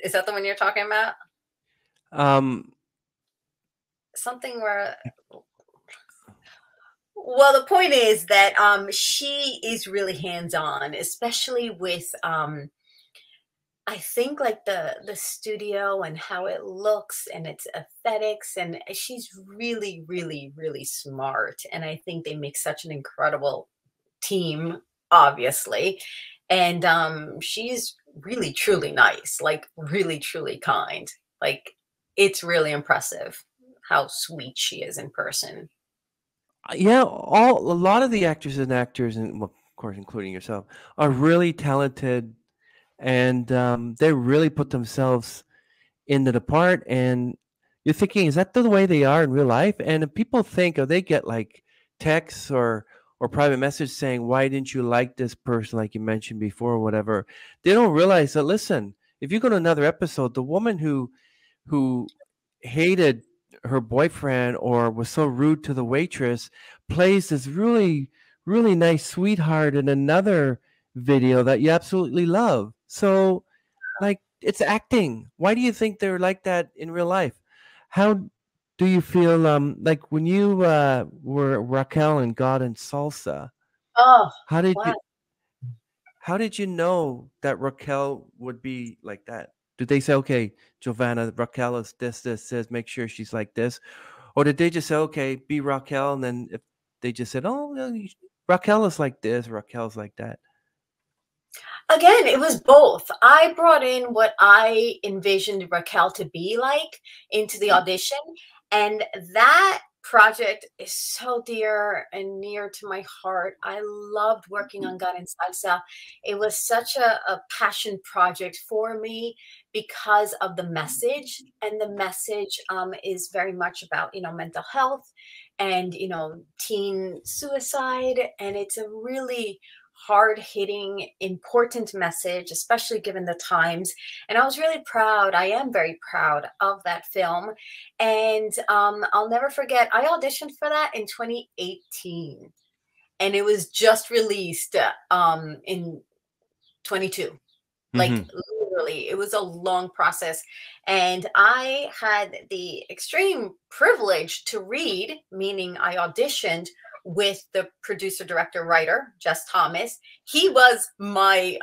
Is that the one you're talking about? Something where, well, the point is that she is really hands-on, especially with I think like the studio and how it looks and its aesthetics, and she's really, really, really smart. And I think they make such an incredible team, obviously. And she's really, truly nice, like really, truly kind. Like, it's really impressive how sweet she is in person. Yeah, a lot of the actors, and well, of course, including yourself, are really talented, and they really put themselves into the part. And you're thinking, is that the way they are in real life? And if people think, or they get like texts or private message saying, why didn't you like this person, like you mentioned before, or whatever, they don't realize that, listen, if you go to another episode, the woman who hated her boyfriend or was so rude to the waitress plays this really, really nice sweetheart in another video that you absolutely love. So, like, it's acting. Why do you think they're like that in real life? How do you feel like when you were Raquel and God and Salsa? Oh, how did wow. you how did you know that Raquel would be like that? Did they say, okay, Jovanna, Raquel is this, make sure she's like this? Or did they just say, okay, be Raquel, and then if they just said, oh, no, Raquel is like this, Raquel's like that? Again, it was both. I brought in what I envisioned Raquel to be like into the audition. And that project is so dear and near to my heart. I loved working on God and Salsa. It was such a passion project for me because of the message. And the message is very much about, mental health and, teen suicide. And it's a really hard-hitting, important message, especially given the times. And I was really proud. I am very proud of that film. And I'll never forget, I auditioned for that in 2018. And it was just released in 22. Like, literally, it was a long process. And I had the extreme privilege to read, meaning I auditioned with the producer, director, writer, Jess Thomas. He was my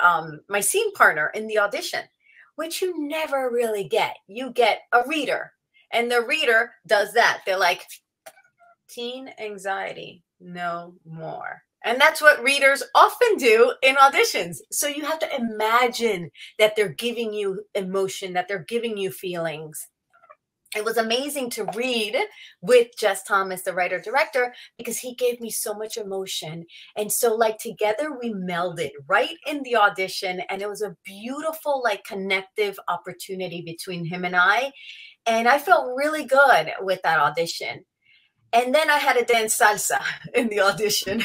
my scene partner in the audition, which you never really get. You get a reader, and the reader does that. They're like, teen anxiety, no more. And that's what readers often do in auditions. So you have to imagine that they're giving you emotion, that they're giving you feelings. it was amazing to read with Jess Thomas, the writer director, because he gave me so much emotion. And so like together we melded right in the audition, and it was a beautiful like connective opportunity between him and I. And I felt really good with that audition. And then I had to dance salsa in the audition.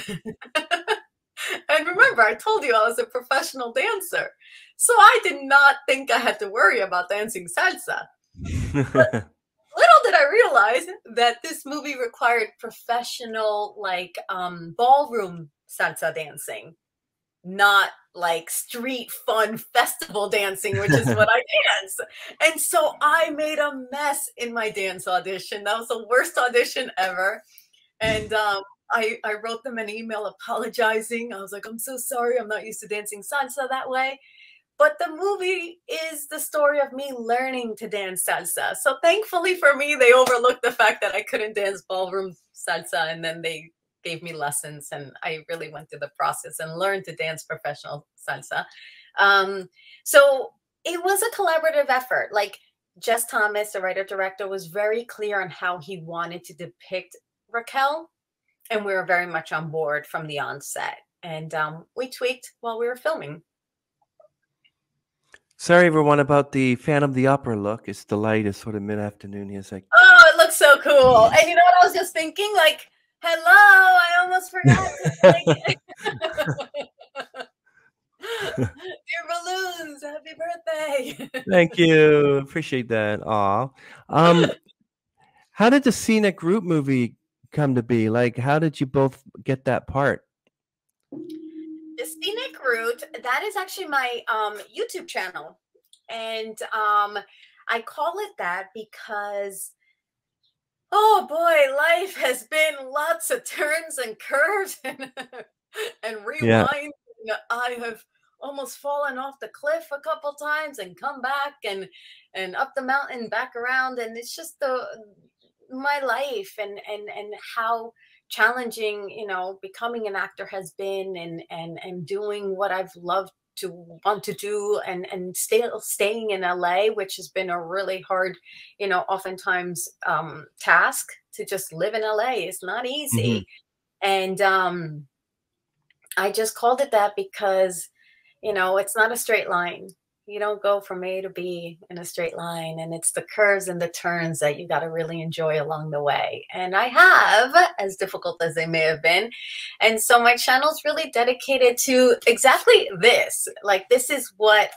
And remember, I told you I was a professional dancer. So I did not think I had to worry about dancing salsa. But little did I realize that this movie required professional, like ballroom salsa dancing, not like street fun festival dancing, which is what I dance. And so I made a mess in my dance audition. That was the worst audition ever. And I wrote them an email apologizing. I was like, I'm so sorry. I'm not used to dancing salsa that way. But the movie is the story of me learning to dance salsa. So thankfully for me, they overlooked the fact that I couldn't dance ballroom salsa. And then they gave me lessons. And I really went through the process and learned to dance professional salsa. So it was a collaborative effort. Like Jess Thomas, the writer-director, was very clear on how he wanted to depict Raquel. And we were very much on board from the onset. And we tweaked while we were filming. Sorry, everyone, about the Phantom of the Opera look. It's the light is sort of mid-afternoon. He's like, oh, it looks so cool. And you know what I was just thinking? Like, hello, I almost forgot to dear balloons, happy birthday. thank you. Appreciate that. Aw. How did the scenic route movie come to be? Like, how did you both get that part? The scenic route, that is actually my YouTube channel. And I call it that because, oh boy, life has been lots of turns and curves and rewinds. Yeah. I have almost fallen off the cliff a couple times and come back and up the mountain, back around. And it's just my life and how challenging, you know, becoming an actor has been, and doing what I've loved to want to do, and staying in LA, which has been a really hard, you know, oftentimes task to just live in LA. It's not easy. And I just called it that because, you know, it's not a straight line. You don't go from A to B in a straight line, and it's the curves and the turns that you got to really enjoy along the way. And I have, as difficult as they may have been. And so my channel is really dedicated to exactly this. Like, this is what,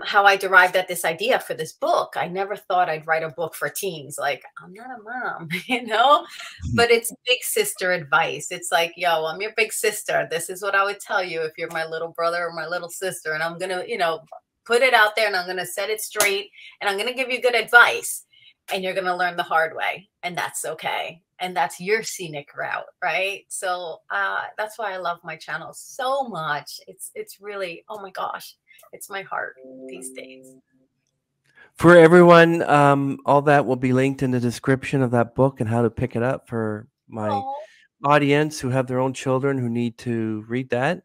how I derived at this idea for this book. I never thought I'd write a book for teens. Like, I'm not a mom, you know, but it's big sister advice. It's like, yo, I'm your big sister. This is what I would tell you if you're my little brother or my little sister. And I'm going to, you know, put it out there, and I'm going to set it straight, and I'm going to give you good advice, and you're going to learn the hard way. And that's okay. And that's your scenic route, right? So that's why I love my channel so much. It's really, oh my gosh, it's my heart these days. For everyone, all that will be linked in the description of that book and how to pick it up for my audience who have their own children who need to read that.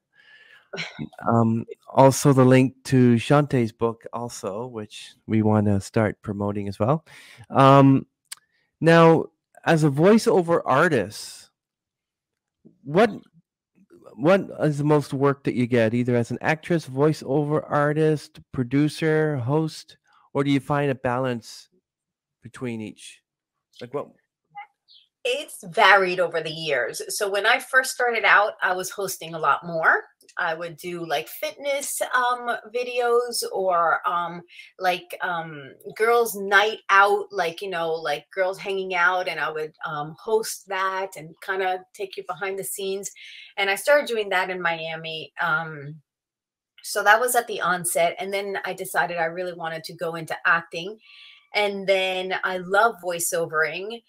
Also the link to Shantae's book also, which we want to start promoting as well. Now, as a voiceover artist, what is the most work that you get, either as an actress, voiceover artist, producer, host, or do you find a balance between each? Like what? It's varied over the years. So when I first started out, I was hosting a lot more. I would do like fitness videos, or like girls' night out, like, you know, like girls hanging out, and I would host that and kind of take you behind the scenes. And I started doing that in Miami. So that was at the onset. And then I decided I really wanted to go into acting. And then I love voiceovering.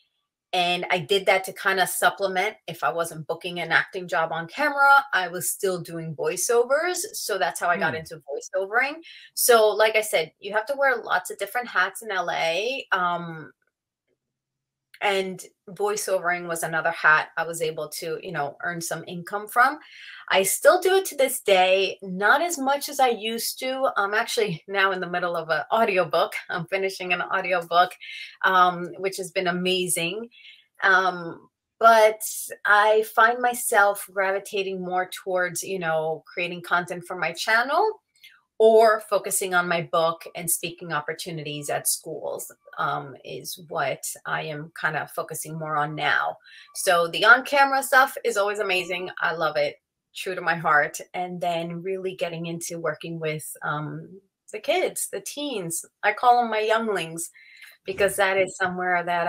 And I did that to kind of supplement. If I wasn't booking an acting job on camera, I was still doing voiceovers. So that's how I got into voiceovering. So like I said, you have to wear lots of different hats in LA. And voiceovering was another hat I was able to, earn some income from. I still do it to this day, not as much as I used to. I'm actually now in the middle of an audiobook. I'm finishing an audiobook, which has been amazing. But I find myself gravitating more towards, creating content for my channel, or focusing on my book and speaking opportunities at schools is what I am kind of focusing more on now. So the on-camera stuff is always amazing. I love it, true to my heart. And then really getting into working with the kids, the teens. I call them my younglings, because that is somewhere that,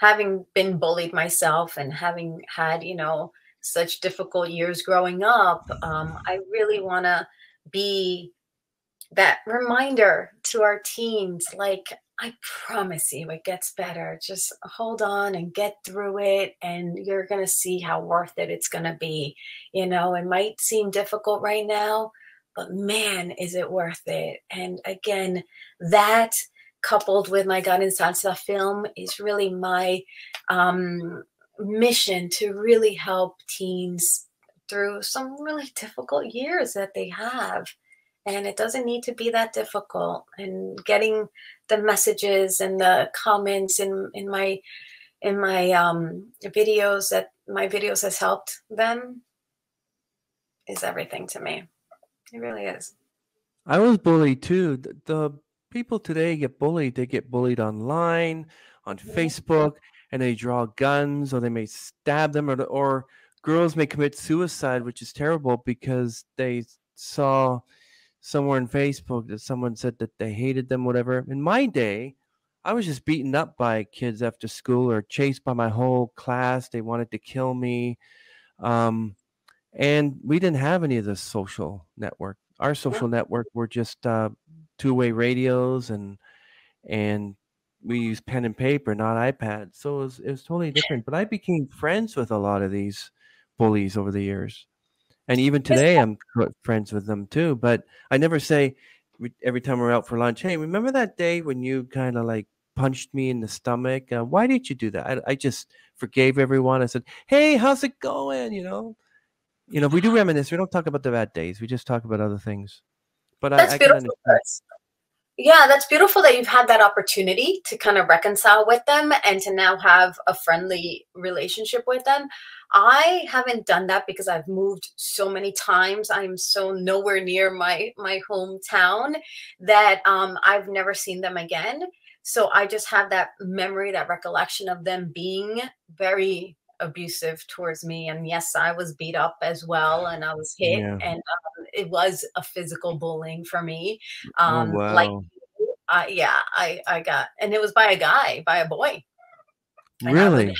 having been bullied myself and having had, such difficult years growing up, I really want to be that reminder to our teens, like, I promise you it gets better. Just hold on and get through it, and you're going to see how worth it it's going to be. It might seem difficult right now, but man, is it worth it. And again, that coupled with my God and Salsa film is really my mission to really help teens through some really difficult years that they have. And it doesn't need to be that difficult. And getting the messages and the comments in my videos, that my videos has helped them, is everything to me. It really is. I was bullied too. The people today get bullied. They get bullied online, on Facebook, and they draw guns, or they may stab them, or girls may commit suicide, which is terrible because they saw somewhere on Facebook that someone said that they hated them, whatever. In my day, I was just beaten up by kids after school, or chased by my whole class. They wanted to kill me. And we didn't have any of the social network. Our social network were just two-way radios, and we used pen and paper, not iPad. So it was totally different. But I became friends with a lot of these bullies over the years. And even today, I'm friends with them too. But I never say, every time we're out for lunch, hey, remember that day when you kind of like punched me in the stomach? Why did you do that? I just forgave everyone. I said, hey, how's it going? We do reminisce. We don't talk about the bad days. We just talk about other things. But That's I can beautiful. understand. Yeah, that's beautiful that you've had that opportunity to kind of reconcile with them and to now have a friendly relationship with them. I haven't done that because I've moved so many times. I'm so nowhere near my hometown that I've never seen them again. So I just have that memory, that recollection of them being very abusive towards me. And yes, I was beat up as well, and I was hit, Yeah. and it was a physical bullying for me. Oh, Like, wow. yeah, I got, and it was by a boy. And Really?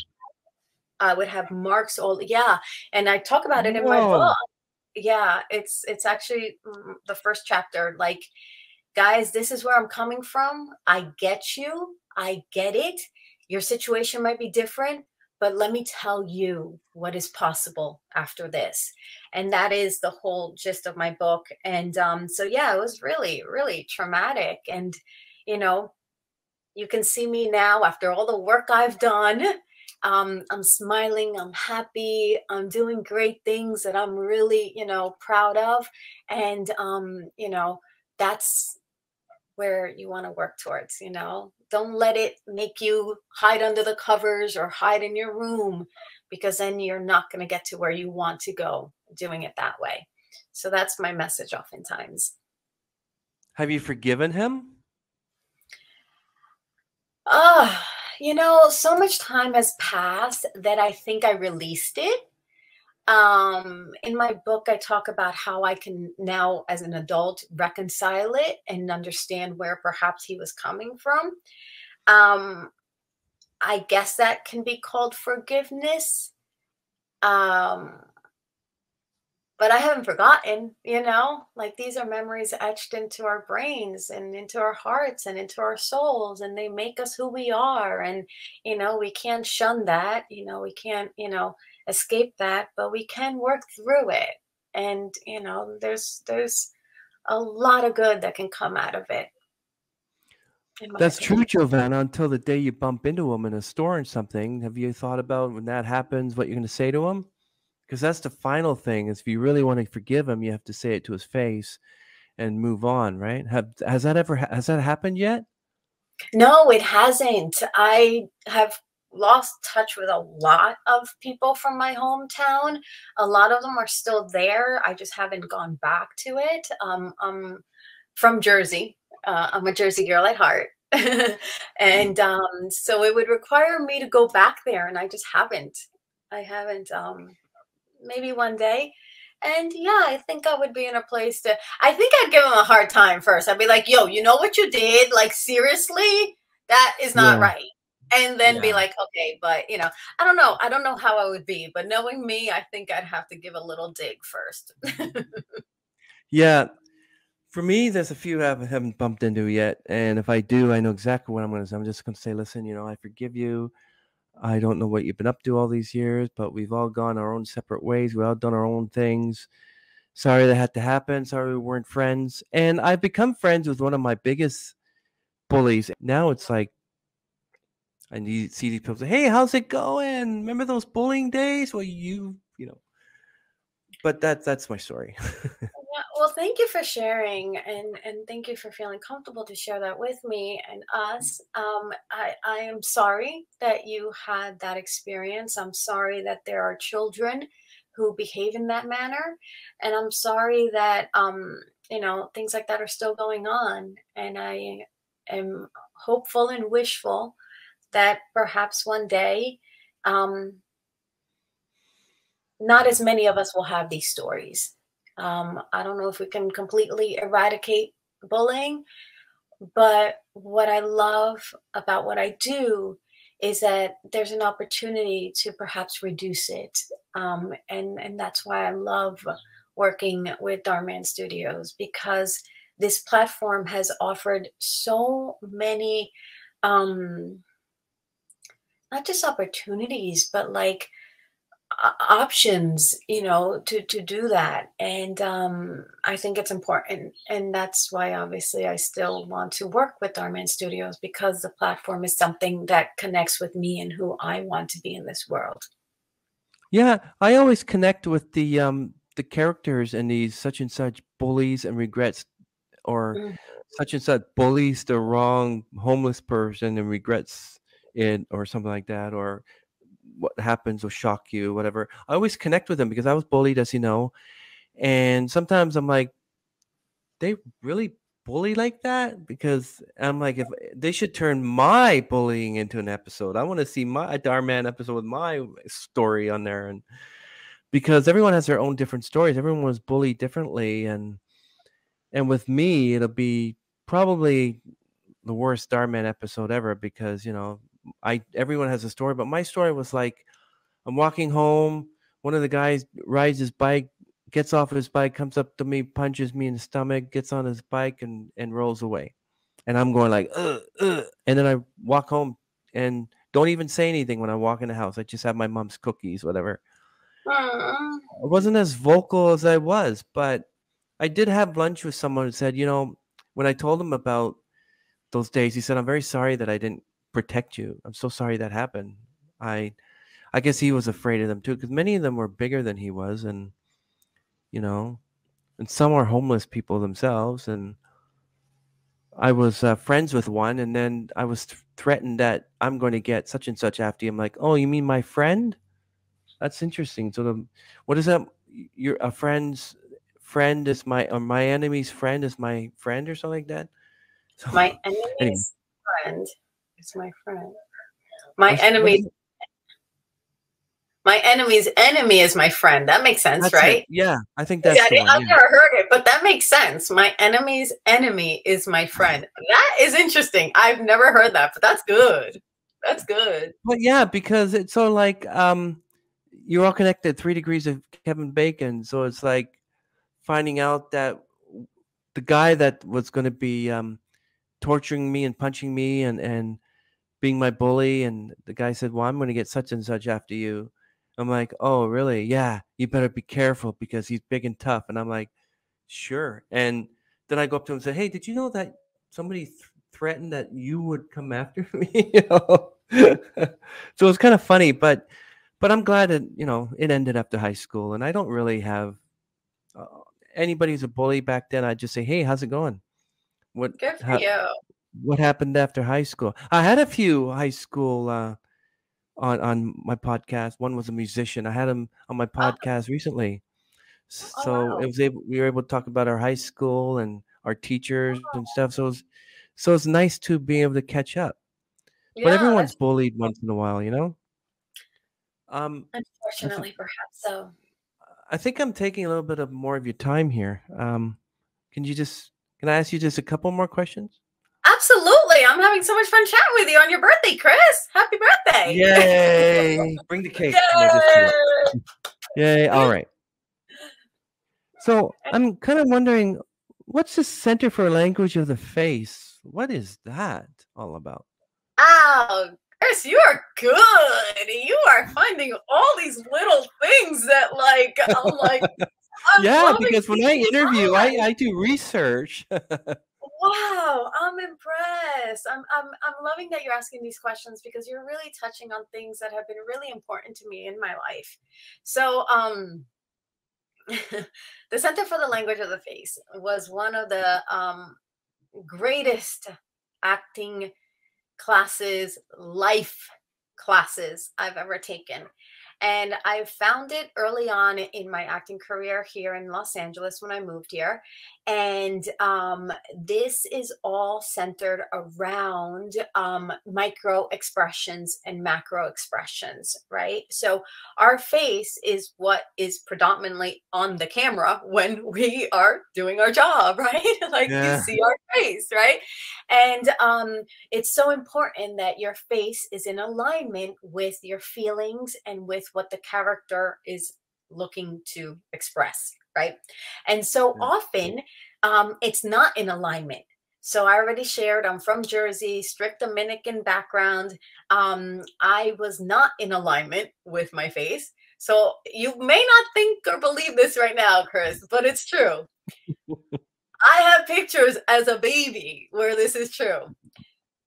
I would have marks all, yeah. And I talk about it in my Whoa. book. Yeah, it's actually the first chapter. Like, guys, this is where I'm coming from. I get you. I get it. Your situation might be different, but let me tell you what is possible after this. And that is the whole gist of my book. And so, yeah, it was really, really traumatic. And, you can see me now after all the work I've done. I'm smiling, I'm happy, I'm doing great things that I'm really, proud of. And, that's where you want to work towards. Don't let it make you hide under the covers or hide in your room, because then you're not going to get to where you want to go doing it that way. So that's my message oftentimes. Have you forgiven him? So much time has passed that I think I released it. In my book, I talk about how I can now, as an adult, reconcile it and understand where perhaps he was coming from. I guess that can be called forgiveness. But I haven't forgotten, like, these are memories etched into our brains and into our hearts and into our souls, and they make us who we are. And, we can't shun that, we can't, escape that, but we can work through it. And, there's a lot of good that can come out of it. in my That's opinion. true, Giovanna, until the day you bump into him in a store and something. Have you thought about when that happens, what you're going to say to him? Because that's the final thing. Is if you really want to forgive him, you have to say it to his face and move on, right? Has that happened yet? No, it hasn't. I have lost touch with a lot of people from my hometown. A lot of them are still there. I just haven't gone back to it. I'm from Jersey. I'm a Jersey girl at heart. And so it would require me to go back there, and I just haven't. I haven't. Maybe one day. And yeah, I think I would be in a place to, I think I'd give him a hard time first. I'd be like, yo, you know what you did? Like, seriously, that is not Yeah. right. And then be Yeah. like, okay, but you know, I don't know. I don't know how I would be, but knowing me, I think I'd have to give a little dig first. Yeah. For me, there's a few I haven't bumped into yet. And if I do, I know exactly what I'm going to say. I'm just going to say, listen, I forgive you. I don't know what you've been up to all these years, but we've all gone our own separate ways. We've all done our own things. Sorry that had to happen. Sorry we weren't friends. And I've become friends with one of my biggest bullies. Now it's like, I need to see these people say, hey, how's it going? Remember those bullying days? Well, but that's my story. Yeah, well, thank you for sharing, and thank you for feeling comfortable to share that with me and us. I am sorry that you had that experience. I'm sorry that there are children who behave in that manner, and I'm sorry that things like that are still going on. And I am hopeful and wishful that perhaps one day, not as many of us will have these stories. I don't know if we can completely eradicate bullying, but what I love about what I do is that there's an opportunity to perhaps reduce it. And that's why I love working with Dhar Mann Studios, because this platform has offered so many, not just opportunities, but like options, to do that. And I think it's important, and that's why obviously I still want to work with Dhar Mann Studios, because the platform is something that connects with me and who I want to be in this world. Yeah, I always connect with the characters in these such and such bullies and regrets, or Mm. such and such bullies the wrong homeless person and regrets it, or something like that, or what happens will shock you, whatever. I always connect with them because I was bullied, as you know, and sometimes I'm like, they really bully like that? Because I'm like, if they should turn my bullying into an episode, I want to see my Dhar Mann episode with my story on there, and because everyone has their own different stories, everyone was bullied differently, and with me, it'll be probably the worst Dhar Mann episode ever, because I everyone has a story, but my story was like, I'm walking home. One of the guys rides his bike, gets off of his bike, comes up to me, punches me in the stomach, gets on his bike, and rolls away. And I'm going like, ugh, ugh. And then I walk home and don't even say anything when I walk in the house. I just have my mom's cookies, whatever. Mm. I wasn't as vocal as I was, but I did have lunch with someone who said, when I told him about those days, he said, I'm very sorry that I didn't protect you. I'm so sorry that happened. I guess he was afraid of them too, because many of them were bigger than he was, and you know, and some are homeless people themselves. And I was friends with one, and then I was threatened that I'm going to get such and such after you. I'm like, oh, you mean my friend? That's interesting. So what is that? You're a friend's friend is or my enemy's friend is my friend, or something like that. So My anyway, enemy's friend is my friend. My what enemy, is it? my enemy's enemy is my friend. That makes sense, That's it. right? Yeah, I think Yeah, that's the one. I've Yeah. never heard it, but that makes sense. My enemy's enemy is my friend. That is interesting. I've never heard that, but that's good. That's good. But yeah, because it's so like you're all connected 3 degrees of Kevin Bacon. So it's like finding out that the guy that was going to be torturing me and punching me and being my bully, and the guy said, well, I'm going to get such and such after you. I'm like, oh, really? Yeah, you better be careful because he's big and tough. And I'm like, sure. And then I go up to him and say, hey, did you know that somebody threatened that you would come after me. You know? So it's kind of funny, but I'm glad that it ended after high school, and I don't really have uh, anybody who's a bully back then. I just say, hey, how's it going? What Good for how, you. what happened after high school? I had a few high school on my podcast. One was a musician. I had him on my Oh, podcast recently. oh So wow. we were able to talk about our high school and our teachers and stuff. So it's nice to be able to catch up. But Yeah, everyone's that's bullied once in a while, you know. Um, I, th- unfortunately perhaps so. I think I'm taking a little bit of more of your time here. Can you just can I ask you just a couple more questions? Absolutely. I'm having so much fun chatting with you on your birthday, Chris. Happy birthday. Yay! Bring the cake. No, just kidding. Yay! Yay! All right. So I'm kind of wondering, what's the Center for Language of the Face? What is that all about? Oh, Chris, you are good. You are finding all these little things that I'm like, I'm Yeah, loving because when these I interview, eyes. I do research. Wow, I'm impressed. I'm loving that you're asking these questions because you're really touching on things that have been really important to me in my life. So, the Center for the Language of the Face was one of the greatest acting classes, life classes I've ever taken. And I found it early on in my acting career here in Los Angeles when I moved here. And this is all centered around micro expressions and macro expressions, right? So our face is what is predominantly on the camera when we are doing our job, right? Like you Yeah. see our face, right? And it's so important that your face is in alignment with your feelings and with what the character is looking to express, right? And so Yeah. often it's not in alignment. So I already shared, I'm from Jersey, strict Dominican background. I was not in alignment with my face. So you may not think or believe this right now, Chris, but it's true. I have pictures as a baby where this is true.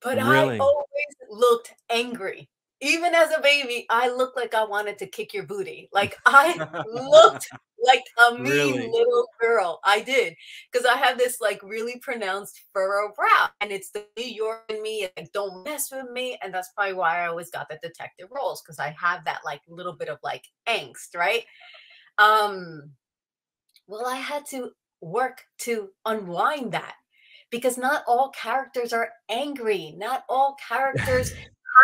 But I Really? always looked angry. Even as a baby, I looked like I wanted to kick your booty. Like I looked like a mean Really? little girl. I did. Because I have this like really pronounced furrow brow. And it's the New York in me. Like, don't mess with me. And that's probably why I always got the detective roles. Because I have that like little bit of like angst, right? Um, well, I had to work to unwind that because not all characters are angry. Not all characters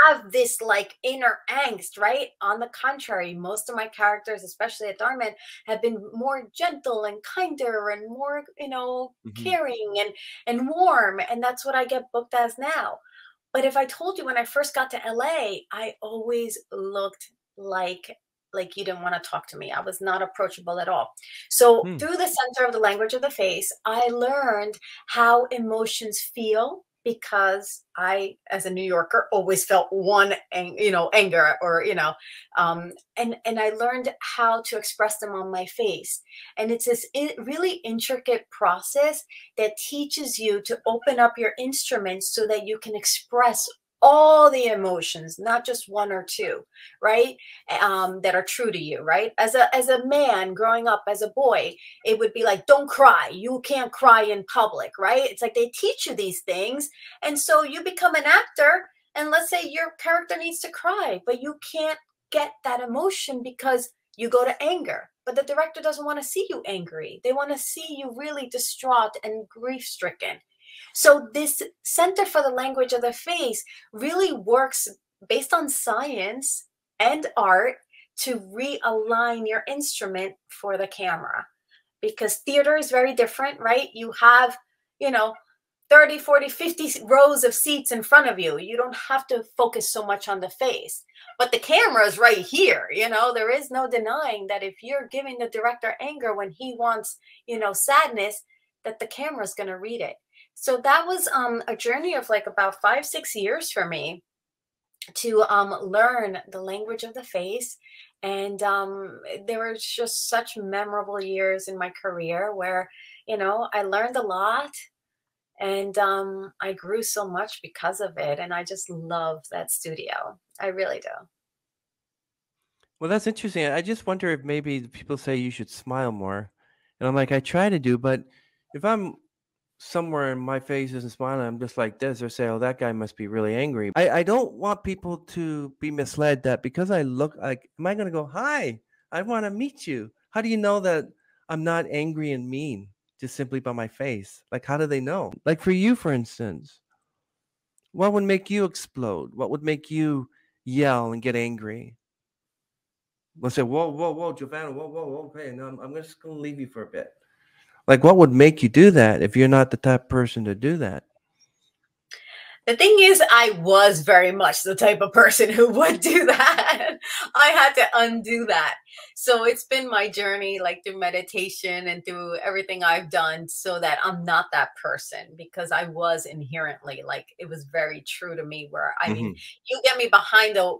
have this like inner angst, right? On the contrary, most of my characters, especially at Dhar Mann, have been more gentle and kinder and more, Mhm. caring and warm. And that's what I get booked as now. But if I told you when I first got to LA, I always looked like you didn't want to talk to me. I was not approachable at all. So Hmm. through the Center of the Language of the Face, I learned how emotions feel because I, as a New Yorker, always felt anger or and I learned how to express them on my face. And it's this really intricate process that teaches you to open up your instruments so that you can express all the emotions, not just one or two, right? That are true to you, right? As a man growing up as a boy, it would be like, don't cry. You can't cry in public, right? It's like they teach you these things. And so you become an actor, and let's say your character needs to cry, but you can't get that emotion because you go to anger. But the director doesn't want to see you angry. They want to see you really distraught and grief-stricken. So this Center for the Language of the Face really works based on science and art to realign your instrument for the camera. Because theater is very different, right? You have, 30, 40, 50 rows of seats in front of you. You don't have to focus so much on the face. But the camera is right here. There is no denying that if you're giving the director anger when he wants, sadness, that the camera is going to read it. So that was a journey of like about 5-6 years for me to learn the language of the face. And there were just such memorable years in my career where, I learned a lot. And I grew so much because of it. And I just love that studio. I really do. Well, that's interesting. I just wonder if maybe people say you should smile more. And I'm like, I try to do, but if I'm somewhere and my face isn't smiling, I'm just like this, or say, oh, that guy must be really angry. I don't want people to be misled that because I look like, am I going to go, hi, I want to meet you? How do you know that I'm not angry and mean just simply by my face? Like, how do they know? Like for you, for instance, what would make you explode? What would make you yell and get angry? Let's say, whoa, whoa, whoa, Jovanna, whoa, whoa, whoa, okay, no, I'm just going to leave you for a bit. Like, what would make you do that if you're not the type of person to do that? The thing is, I was very much the type of person who would do that. I had to undo that. So it's been my journey, like through meditation and through everything I've done, so that I'm not that person, because I was inherently, like, it was very true to me where, I mean, you get me behind a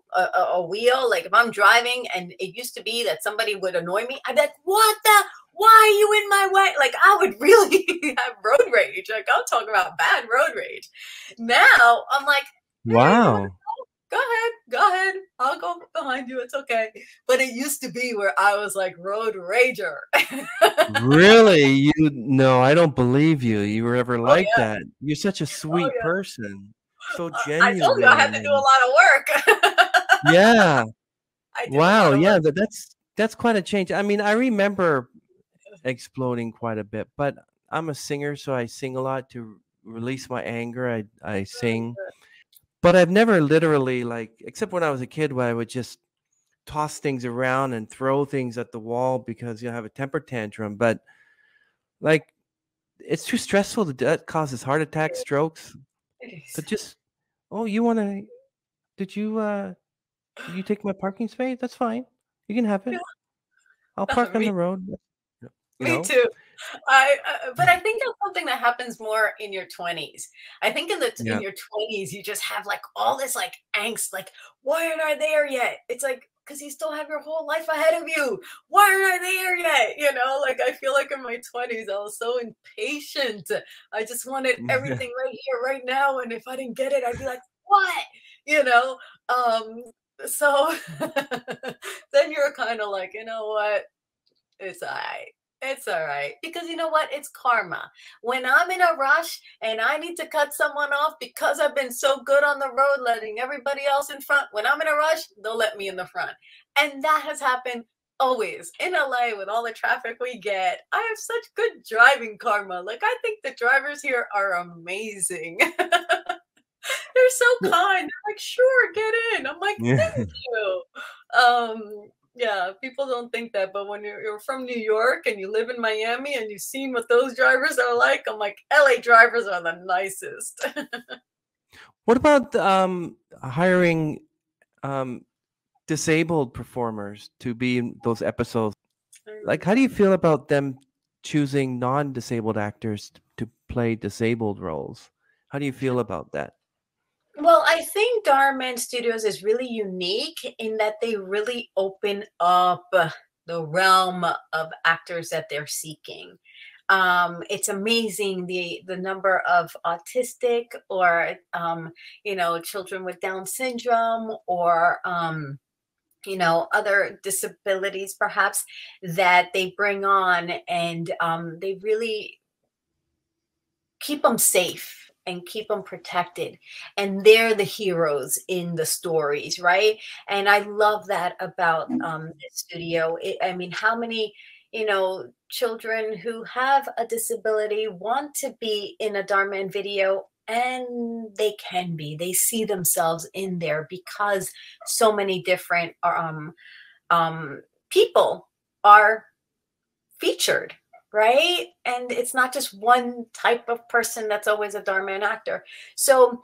wheel, like if I'm driving and it used to be that somebody would annoy me, I'd be like, what the? Why are you in my way? Like, I would really have road rage. Like, I'll talk about bad road rage. Now I'm like, hey, Wow. go ahead. I'll go behind you. It's okay. But it used to be where I was like road rager. Really? No, I don't believe you. You were ever like yeah. that. You're such a sweet person. So I told you I had to do a lot of work. Yeah. Wow. Yeah, work. that's quite a change. I mean, I remember exploding quite a bit, but I'm a singer, so I sing a lot to release my anger. I sing. But I've never literally, like, except when I was a kid, where I would just toss things around and throw things at the wall because you have a temper tantrum. But like, it's too stressful. That causes heart attacks, strokes. But just, oh, you want to? Did you take my parking space? That's fine. You can have it. I'll park on the road. Me too. But I think that's something that happens more in your 20s. I think in your 20s, you just have like all this like angst, like, why aren't I there yet? It's like, because you still have your whole life ahead of you. Why aren't I there yet? You know, like, I feel like in my 20s, I was so impatient. I just wanted everything right here, right now. And if I didn't get it, I'd be like, what? You know? So then you're kind of like, you know what? It's all right. It's all right. Because you know what? It's karma. When I'm in a rush and I need to cut someone off because I've been so good on the road, letting everybody else in front, when I'm in a rush, they'll let me in the front. And that has happened always in LA with all the traffic we get. I have such good driving karma. Like, I think the drivers here are amazing. They're so kind. They're like, sure, get in. I'm like, thank you. Yeah, people don't think that, but when you're from New York and you live in Miami and you've seen what those drivers are like, I'm like, LA drivers are the nicest. What about hiring disabled performers to be in those episodes? Like, how do you feel about them choosing non-disabled actors to play disabled roles? How do you feel about that? Well, I think Dhar Mann Studios is really unique in that they really open up the realm of actors that they're seeking. It's amazing the number of autistic or children with Down syndrome or other disabilities perhaps that they bring on, and they really keep them safe and keep them protected, and they're the heroes in the stories, right? And I love that about this studio. I mean, how many children who have a disability want to be in a Dhar Mann video, and they can be. They see themselves in there because so many different people are featured, right? And it's not just one type of person that's always a Dhar Mann actor. So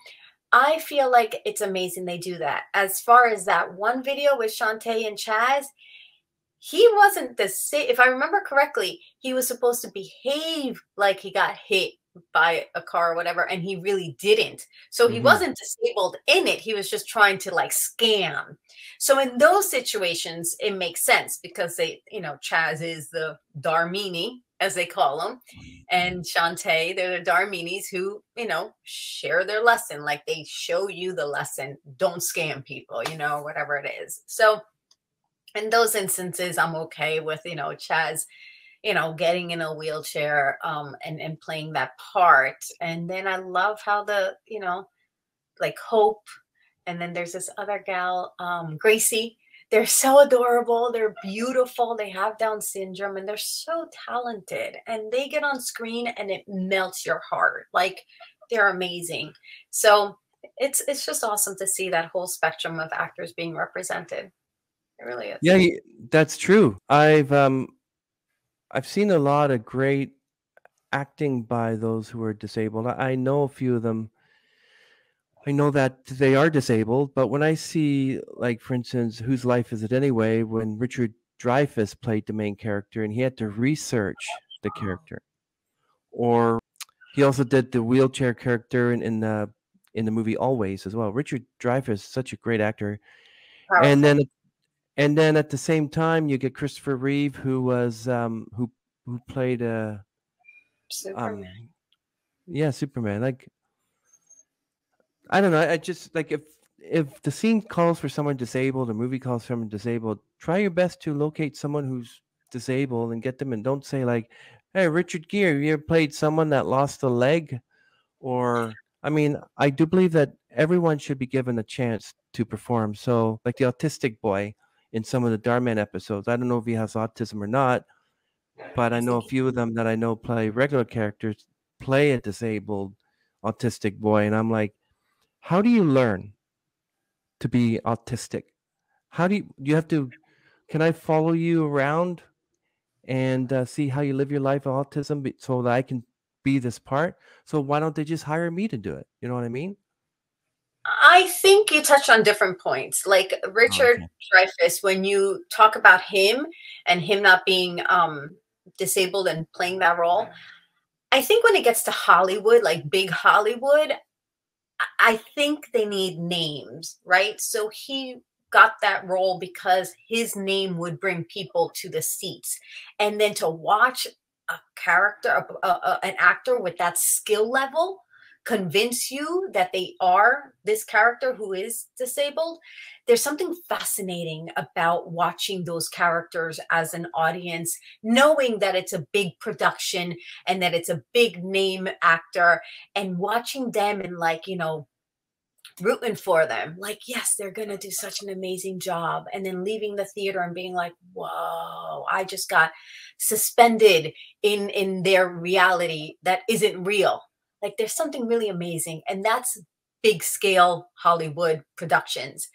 I feel like it's amazing they do that. As far as that one video with Shantae and Chaz, he wasn't the same. If I remember correctly, he was supposed to behave like he got hit by a car or whatever, and he really didn't. So he wasn't disabled in it. He was just trying to like scam. So in those situations, it makes sense because they, Chaz is the Dharmini, as they call them, and Shantae. They're the Darminis who, share their lesson. Like, they show you the lesson. Don't scam people, whatever it is. So in those instances, I'm okay with, Chaz, getting in a wheelchair and playing that part. And then I love how the, like Hope, and then there's this other gal, Gracie. They're so adorable. They're beautiful. They have Down syndrome and they're so talented, and they get on screen and it melts your heart. Like, they're amazing. So it's just awesome to see that whole spectrum of actors being represented. It really is. Yeah, that's true. I've seen a lot of great acting by those who are disabled. I know a few of them. I know that they are disabled, but when I see, like, for instance, Whose Life Is It Anyway, when Richard Dreyfuss played the main character and he had to research the character, or he also did the wheelchair character in the movie Always as well. Richard Dreyfuss is such a great actor. Powerful. And then at the same time, you get Christopher Reeve, who was who played Superman. Superman. Like, I don't know. I just, like, if the scene calls for someone disabled, a movie calls for someone disabled, try your best to locate someone who's disabled and get them in. Don't say, like, hey, Richard Gere, you ever played someone that lost a leg? Or, I mean, I do believe that everyone should be given a chance to perform. So, like the autistic boy in some of the Dhar Mann episodes, I don't know if he has autism or not, but I know a few of them that I know play regular characters, play a disabled autistic boy. And I'm like, how do you learn to be autistic? How do you have to, can I follow you around and see how you live your life of autism so that I can be this part? So why don't they just hire me to do it? You know what I mean? I think you touched on different points. Like Richard Dreyfuss, when you talk about him and him not being disabled and playing that role, I think when it gets to Hollywood, like big Hollywood, I think they need names, right? So he got that role because his name would bring people to the seats. And then to watch a character, an actor with that skill level convince you that they are this character who is disabled, there's something fascinating about watching those characters as an audience, knowing that it's a big production and that it's a big name actor, and watching them and, like, rooting for them, like, yes, they're gonna do such an amazing job, and then leaving the theater and being like, whoa, I just got suspended in their reality that isn't real. Like, there's something really amazing, and that's big scale Hollywood productions.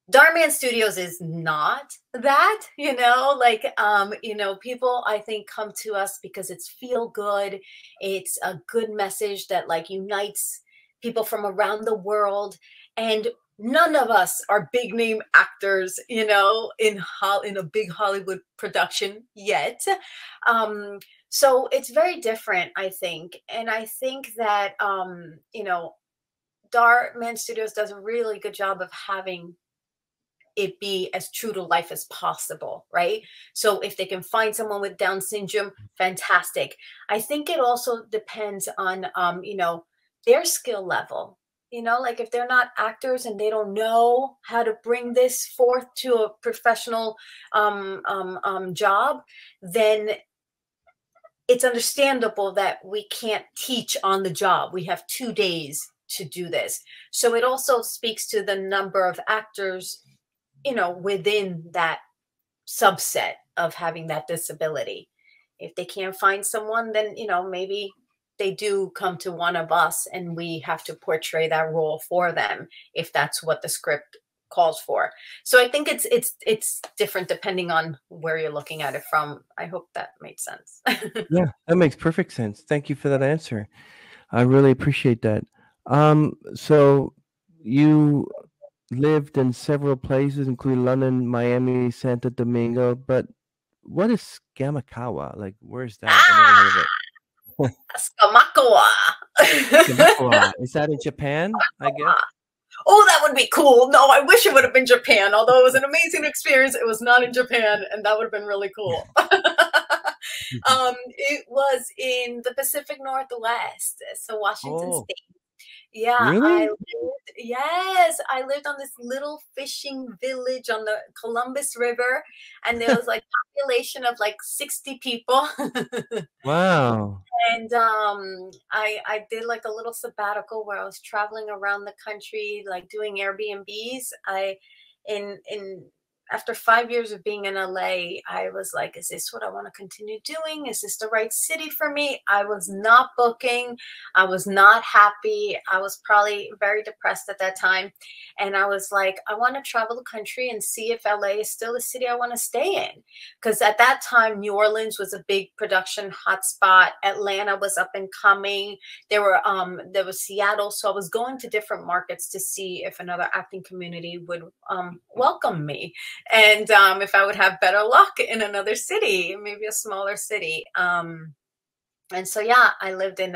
Dhar Mann Studios is not that, people, I think, come to us because it's feel good. It's a good message that, like, unites people from around the world. And none of us are big name actors, in a big Hollywood production yet. So it's very different, I think. And I think that, Dhar Mann Studios does a really good job of having it be as true to life as possible, right? So if they can find someone with Down syndrome, fantastic. I think it also depends on, their skill level. Like, if they're not actors and they don't know how to bring this forth to a professional job, then it's understandable that we can't teach on the job. We have 2 days to do this. So it also speaks to the number of actors, within that subset of having that disability. If they can't find someone, then, maybe they do come to one of us and we have to portray that role for them if that's what the script calls for. So I think it's different depending on where you're looking at it from. I hope that made sense. Yeah, that makes perfect sense. Thank you for that answer. I really appreciate that. So you lived in several places, including London, Miami, Santo Domingo, but what is Skamakawa? Like, where's that? I never heard of it. Skamakawa. Skamakawa. Is that in Japan, I guess? Oh, that would be cool. No, I wish it would have been Japan. Although it was an amazing experience, it was not in Japan, and that would have been really cool. It was in the Pacific Northwest, so Washington Oh, State. Yeah, really? yes, I lived on this little fishing village on the Columbus River, and there was like population of like 60 people. Wow. And I did like a little sabbatical where I was traveling around the country, like doing Airbnbs. In after 5 years of being in LA, I was like, is this what I want to continue doing? Is this the right city for me? I was not booking. I was not happy. I was probably very depressed at that time. And I was like, I want to travel the country and see if LA is still a city I want to stay in. Because at that time, New Orleans was a big production hotspot. Atlanta was up and coming. There was Seattle. So I was going to different markets to see if another acting community would welcome me. And if I would have better luck in another city, maybe a smaller city. And so, yeah, I lived in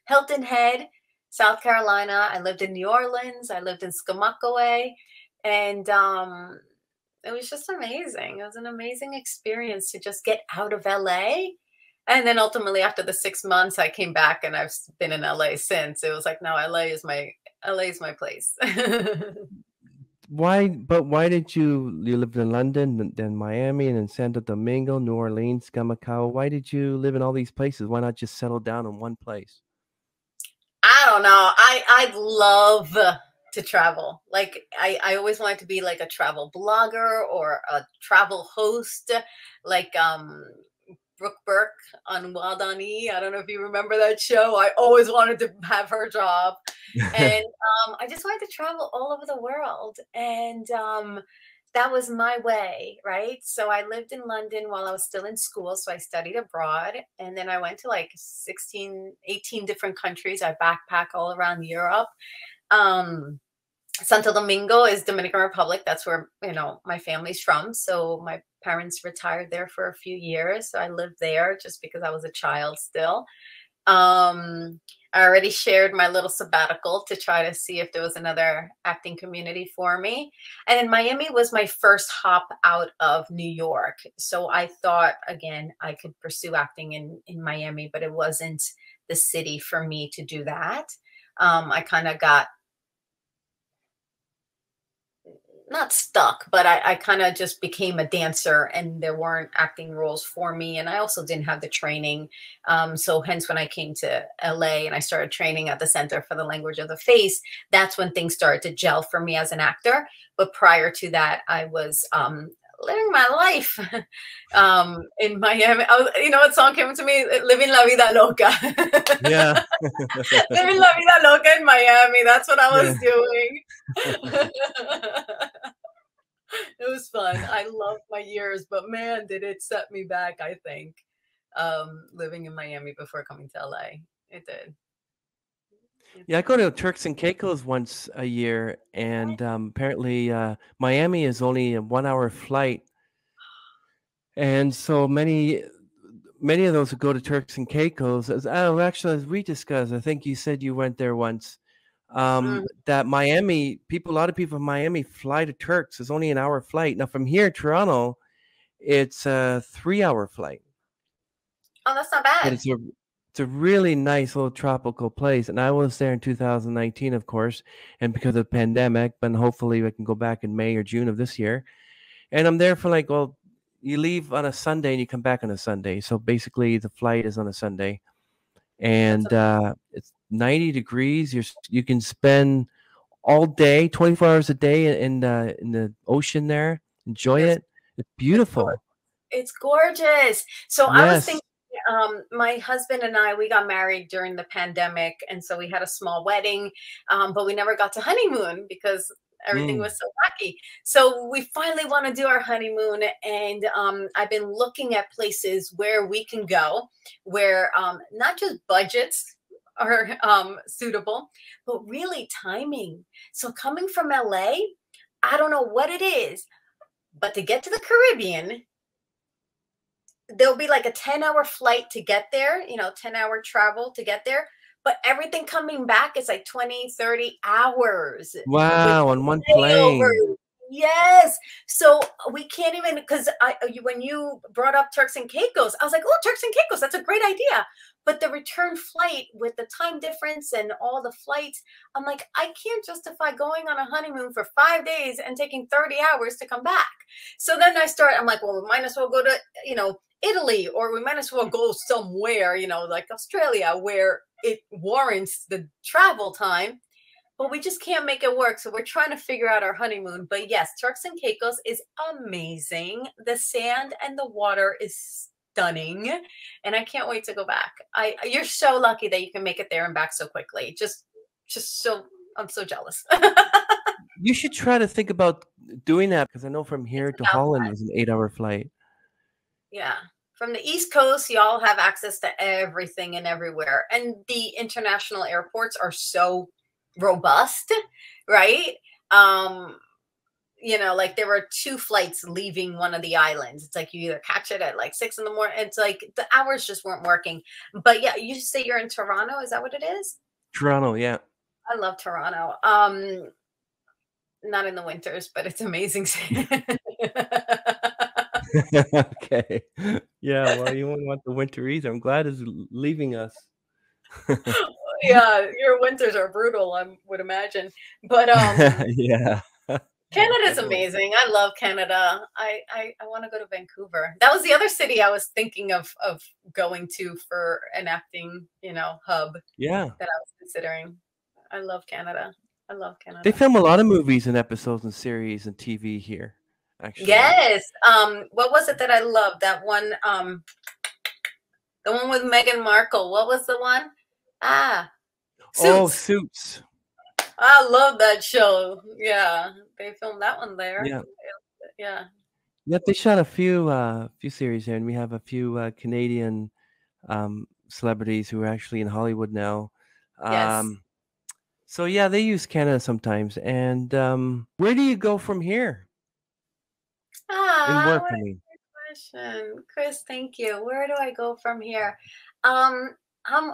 Hilton Head, South Carolina. I lived in New Orleans. I lived in Skamakawe. And it was just amazing. It was an amazing experience to just get out of LA. And then ultimately, after the 6 months, I came back and I've been in LA since. It was like, no, LA is my place. Why did you lived in London, then Miami, and then Santo Domingo, New Orleans, Gamacao? Why did you live in all these places? Why not just settle down in one place? I don't know. I love to travel. Like I always wanted to be like a travel blogger or a travel host, like Brooke Burke on Wild on E. I don't know if you remember that show. I always wanted to have her job. And I just wanted to travel all over the world. And that was my way, right? So I lived in London while I was still in school. So I studied abroad. And then I went to like 18 different countries. I backpack all around Europe. Santo Domingo is Dominican Republic. That's where, my family's from. So my parents retired there for a few years. So I lived there just because I was a child still. I already shared my little sabbatical to try to see if there was another acting community for me. And then Miami was my first hop out of New York. So I thought, again, I could pursue acting in Miami, but it wasn't the city for me to do that. I kind of got not stuck, but I kind of just became a dancer and there weren't acting roles for me. And I also didn't have the training. So hence when I came to LA and I started training at the Center for the Language of the Face, that's when things started to gel for me as an actor. But prior to that, I was living my life in Miami. What song came to me? Living La Vida Loca. Yeah. Living La Vida Loca in Miami. That's what I was doing. It was fun. I loved my years, but man, did it set me back, I think, living in Miami before coming to LA. It did. Yeah, I go to Turks and Caicos once a year, and apparently Miami is only a 1 hour flight, and so many of those who go to Turks and Caicos, as we discussed, I think you said you went there once. That Miami people, a lot of people from Miami fly to Turks. It's only an hour flight. Now from here, Toronto, it's a 3 hour flight. Oh, that's not bad. But it's a really nice little tropical place. And I was there in 2019, of course, and because of the pandemic, but hopefully I can go back in May or June of this year. And I'm there for you leave on a Sunday and you come back on a Sunday. So basically the flight is on a Sunday. And it's 90 degrees. You can spend all day, 24 hours a day in the ocean there. Enjoy it. It's beautiful. It's gorgeous. So yes. I was thinking, my husband and I, we got married during the pandemic. And so we had a small wedding, but we never got to honeymoon because everything was so wacky. So we finally want to do our honeymoon. And I've been looking at places where we can go, where not just budgets are suitable, but really timing. So coming from LA, I don't know what it is, but to get to the Caribbean, there'll be like a 10-hour flight to get there, 10-hour travel to get there. But everything coming back is like 20, 30 hours. Wow, on one plane. Yes. So we can't even, because when you brought up Turks and Caicos, I was like, oh, Turks and Caicos, that's a great idea. But the return flight with the time difference and all the flights, I'm like, I can't justify going on a honeymoon for 5 days and taking 30 hours to come back. So then I'm like, well, we might as well go to, Italy, or we might as well go somewhere, like Australia, where it warrants the travel time. But we just can't make it work. So we're trying to figure out our honeymoon. But yes, Turks and Caicos is amazing. The sand and the water is stunning. And I can't wait to go back. You're so lucky that you can make it there and back so quickly. I'm so jealous. You should try to think about doing that, because I know from here to Holland is an 8-hour flight. Yeah. From the East Coast, y'all have access to everything and everywhere. And the international airports are so robust, right? Like there were 2 flights leaving one of the islands. It's like you either catch it at like 6 a.m. It's like the hours just weren't working. But yeah, you say you're in Toronto. Is that what it is? Toronto, yeah. I love Toronto. Not in the winters, but it's amazing. Okay. Yeah, well, you won't want the winter either. I'm glad it's leaving us. Yeah, your winters are brutal, I would imagine. But yeah. Canada's amazing. I love Canada. I want to go to Vancouver. That was the other city I was thinking of going to for an acting, hub. Yeah. That I was considering. I love Canada. I love Canada. They film a lot of movies and episodes and series and TV here, actually. Yes. What was it that I loved? That one, the one with Meghan Markle. What was the one? Suits. Oh, Suits. I love that show. Yeah, they filmed that one there. Yeah. Yeah. Yeah, they shot a few series here, and we have a few Canadian celebrities who are actually in Hollywood now. Yes. So yeah, they use Canada sometimes. And where do you go from here? In work, what I a mean. good question, Chris. Thank you. Where do I go from here? I'm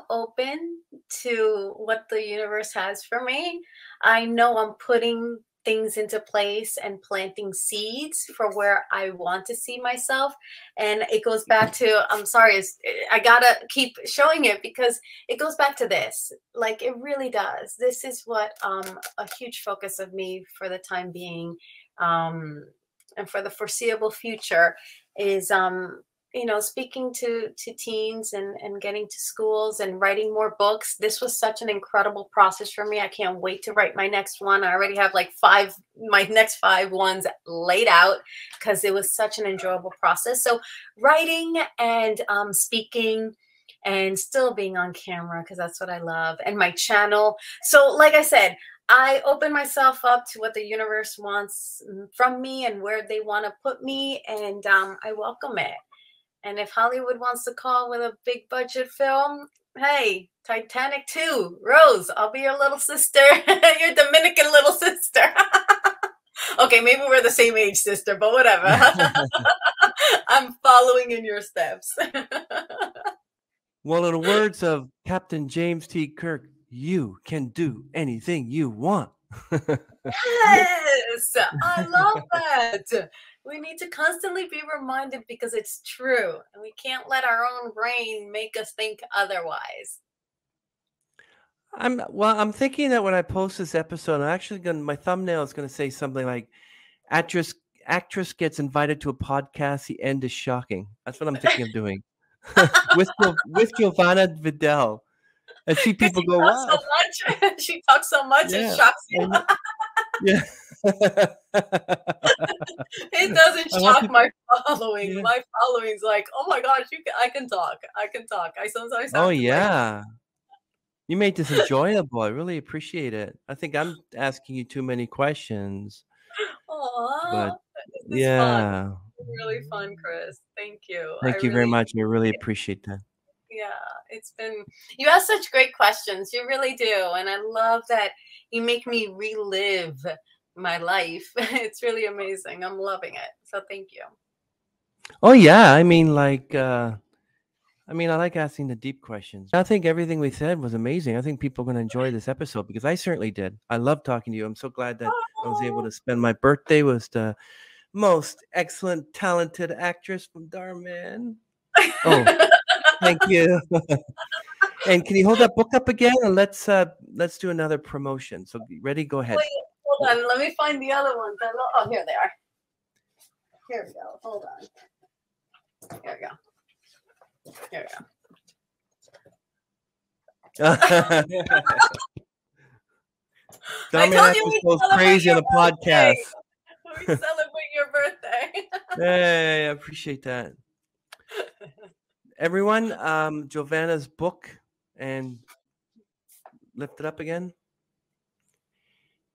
open to what the universe has for me. I know I'm putting things into place and planting seeds for where I want to see myself. And it goes back to, I'm sorry, I gotta keep showing it because it goes back to this. Like it really does. This is what a huge focus of me for the time being, and for the foreseeable future is speaking to teens and getting to schools and writing more books. This was such an incredible process for me. I can't wait to write my next one. I already have like my next 5 ones laid out because it was such an enjoyable process. So writing and speaking and still being on camera, because that's what I love, and my channel. So like I said, I open myself up to what the universe wants from me and where they want to put me, and I welcome it. And if Hollywood wants to call with a big budget film, hey, Titanic 2, Rose, I'll be your little sister, your Dominican little sister. Okay, maybe we're the same age, sister, but whatever. I'm following in your steps. Well, in the words of Captain James T. Kirk, you can do anything you want. Yes, I love that. We need to constantly be reminded because it's true, and we can't let our own brain make us think otherwise. I'm thinking that when I post this episode, my thumbnail is gonna say something like actress gets invited to a podcast, the end is shocking. That's what I'm thinking of doing. with Jovanna Vidal. And see people go, wow. So much. She talks so much, it shocks you. Yeah. It doesn't shock my following. Yeah. My following's like, oh my gosh, I can talk. I sometimes Oh yeah. You made this enjoyable. I really appreciate it. I think I'm asking you too many questions. But yeah. Fun. Really fun, Chris. Thank you. Thank you very much. I really appreciate that. Yeah, you ask such great questions. You really do. And I love that you make me relive my life. It's really amazing. I'm loving it. So thank you. Oh yeah. I mean, like, I mean, I like asking the deep questions. I think everything we said was amazing. I think people are going to enjoy this episode because I certainly did. I love talking to you. I'm so glad that I was able to spend my birthday with the most excellent, talented actress from Dhar Mann. Oh, thank you. And can you hold that book up again? And let's do another promotion. So ready? Go ahead. Wait, hold on. Let me find the other ones. Oh, here they are. Here we go. Hold on. Here we go. Here we go. Dhar Mann goes crazy on a podcast. We celebrate your birthday. Hey, I appreciate that. Everyone, Jovanna's book, and lift it up again.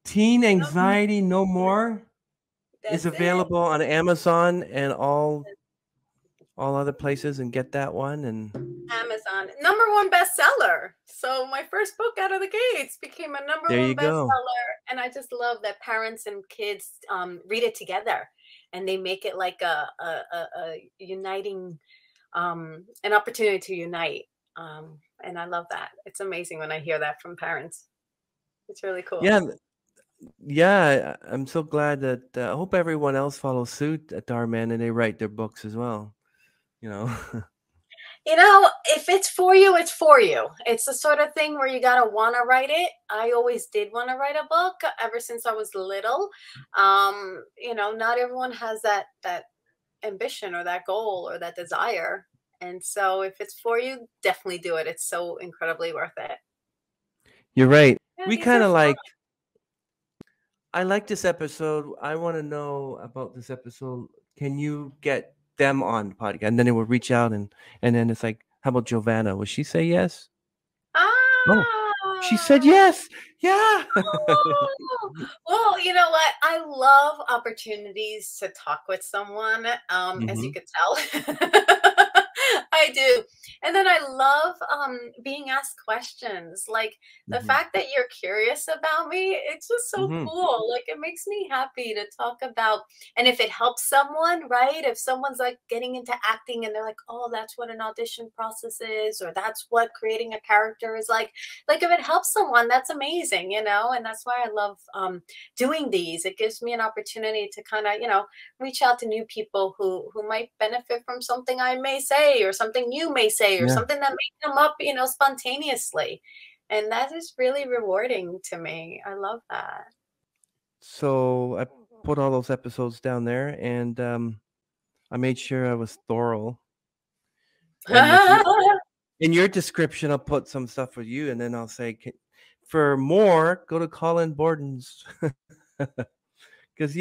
Teen Anxiety No More is available on Amazon and all other places, and get that one. And Amazon, #1 bestseller. So my first book out of the gates became a #1 bestseller, and I just love that parents and kids read it together, and they make it like a uniting, an opportunity to unite. And I love that. It's amazing when I hear that from parents. It's really cool. Yeah, I'm so glad that I hope everyone else follows suit at Dhar Mann and they write their books as well. You know, if it's for you, it's for you. It's the sort of thing where you gotta want to write it. I always did want to write a book ever since I was little. Not everyone has that ambition or that goal or that desire. And so if it's for you, definitely do it. It's so incredibly worth it. You're right. Yeah, We kind of like, I like this episode. I want to know about this episode. Can you get them on the podcast? And then they will reach out and then it's like, how about Jovanna? Will she say yes? Oh, she said yes. Yeah. Well, you know what? I love opportunities to talk with someone, as you could tell. I do. And then I love being asked questions. Like the fact that you're curious about me, it's just so cool. Like it makes me happy to talk about. And if it helps someone, right? If someone's like getting into acting and they're like, oh, that's what an audition process is, or that's what creating a character is like if it helps someone, that's amazing, and that's why I love doing these. It gives me an opportunity to kind of, reach out to new people who might benefit from something I may say, or something you may say, or something that may come up, spontaneously. And that is really rewarding to me. I love that. So I put all those episodes down there, and I made sure I was thorough. In your description, I'll put some stuff for you, and then I'll say, for more, go to Colin Borden's. Because,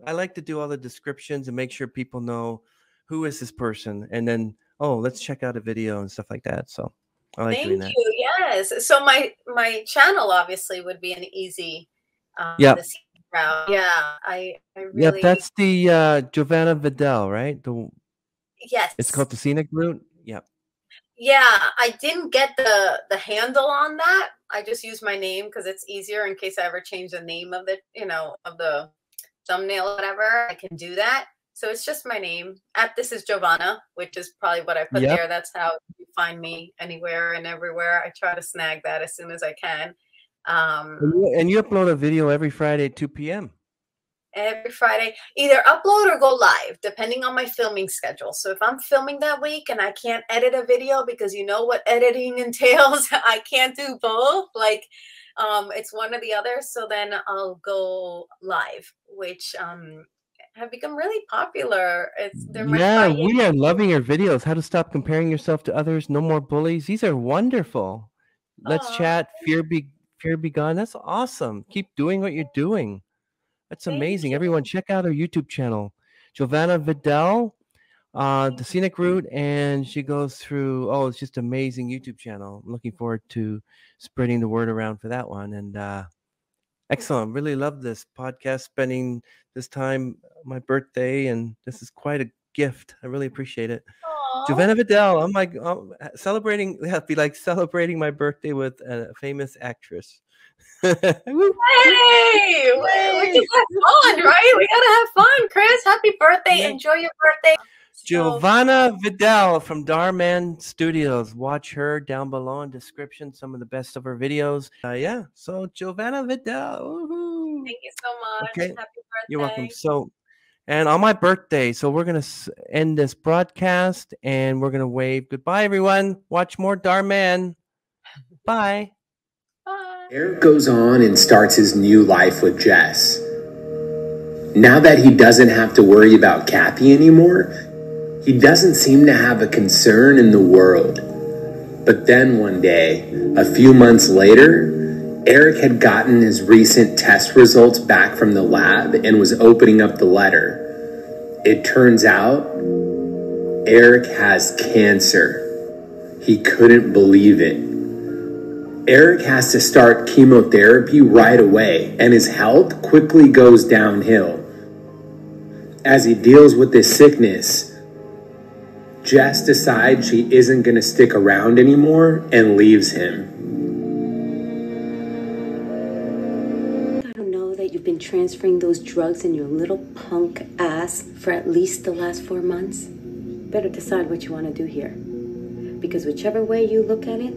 I like to do all the descriptions and make sure people know who is this person, and then let's check out a video and stuff like that. So I like doing that. Thank you. Yes. So my channel obviously would be an easy route. Yeah. I really. Yep, that's the Jovanna Vidal, right? Yes. It's called the Scenic Route. Yep. Yeah, I didn't get the handle on that. I just used my name because it's easier in case I ever change the name of the of the thumbnail or whatever. I can do that. So it's just my name. This is Jovanna, which is probably what I put there. That's how you find me anywhere and everywhere. I try to snag that as soon as I can. And you upload a video every Friday at 2 p.m. Every Friday, either upload or go live, depending on my filming schedule. So if I'm filming that week and I can't edit a video because you know what editing entails, I can't do both. Like, it's one or the other. So then I'll go live, which have become really popular. We are loving your videos. How to stop comparing yourself to others. No more bullies. These are wonderful. Let's chat. Fear be gone. That's awesome. Keep doing what you're doing. That's amazing. Everyone, check out her YouTube channel, Jovanna Vidal, the Scenic Route, and she goes through. It's just amazing YouTube channel. I'm looking forward to spreading the word around for that one. And excellent. Really love this podcast. Spending this time my birthday, and this is quite a gift. I really appreciate it. Aww. Jovanna Vidal. I'm like celebrating. It'd be like celebrating my birthday with a famous actress. Hey, we just have fun, right? We gotta have fun, Chris. Happy birthday! Enjoy your birthday. Jovanna Vidal from Dhar Mann Studios. Watch her down below in description. Some of the best of her videos. Yeah. So Jovanna Vidal. Woohoo. Thank you so much. Okay. Happy birthday. You're welcome. So, and on my birthday, so we're gonna end this broadcast and we're gonna wave goodbye, everyone. Watch more Dhar Mann. Bye. Bye. Eric goes on and starts his new life with Jess. Now that he doesn't have to worry about Kathy anymore, he doesn't seem to have a concern in the world. But then one day, a few months later, Eric had gotten his recent test results back from the lab and was opening up the letter. It turns out, Eric has cancer. He couldn't believe it. Eric has to start chemotherapy right away, and his health quickly goes downhill. As he deals with this sickness, Jess decides she isn't going to stick around anymore and leaves him. I don't know that you've been transferring those drugs in your little punk ass for at least the last 4 months. Better decide what you want to do here. Because whichever way you look at it,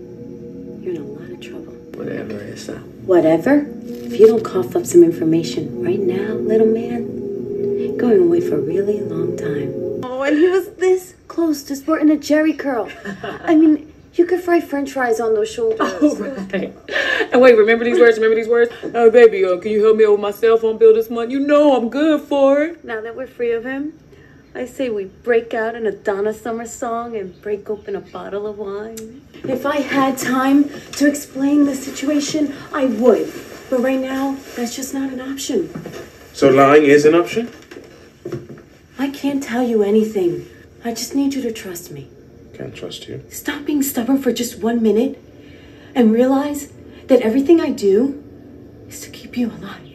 you're in a lot of trouble. Whatever is that? Whatever? If you don't cough up some information right now, little man, going away for a really long time. Oh, and he was this close to sporting a jerry curl. I mean, you could fry french fries on those shoulders. Oh, right. And wait, remember these words? Remember these words? Oh, baby, can you help me out with my cell phone bill this month? You know I'm good for it. Now that we're free of him, I say we break out in a Donna Summer song and break open a bottle of wine. If I had time to explain the situation, I would. But right now, that's just not an option. So lying is an option? I can't tell you anything. I just need you to trust me. Can't trust you. Stop being stubborn for just 1 minute and realize that everything I do is to keep you alive.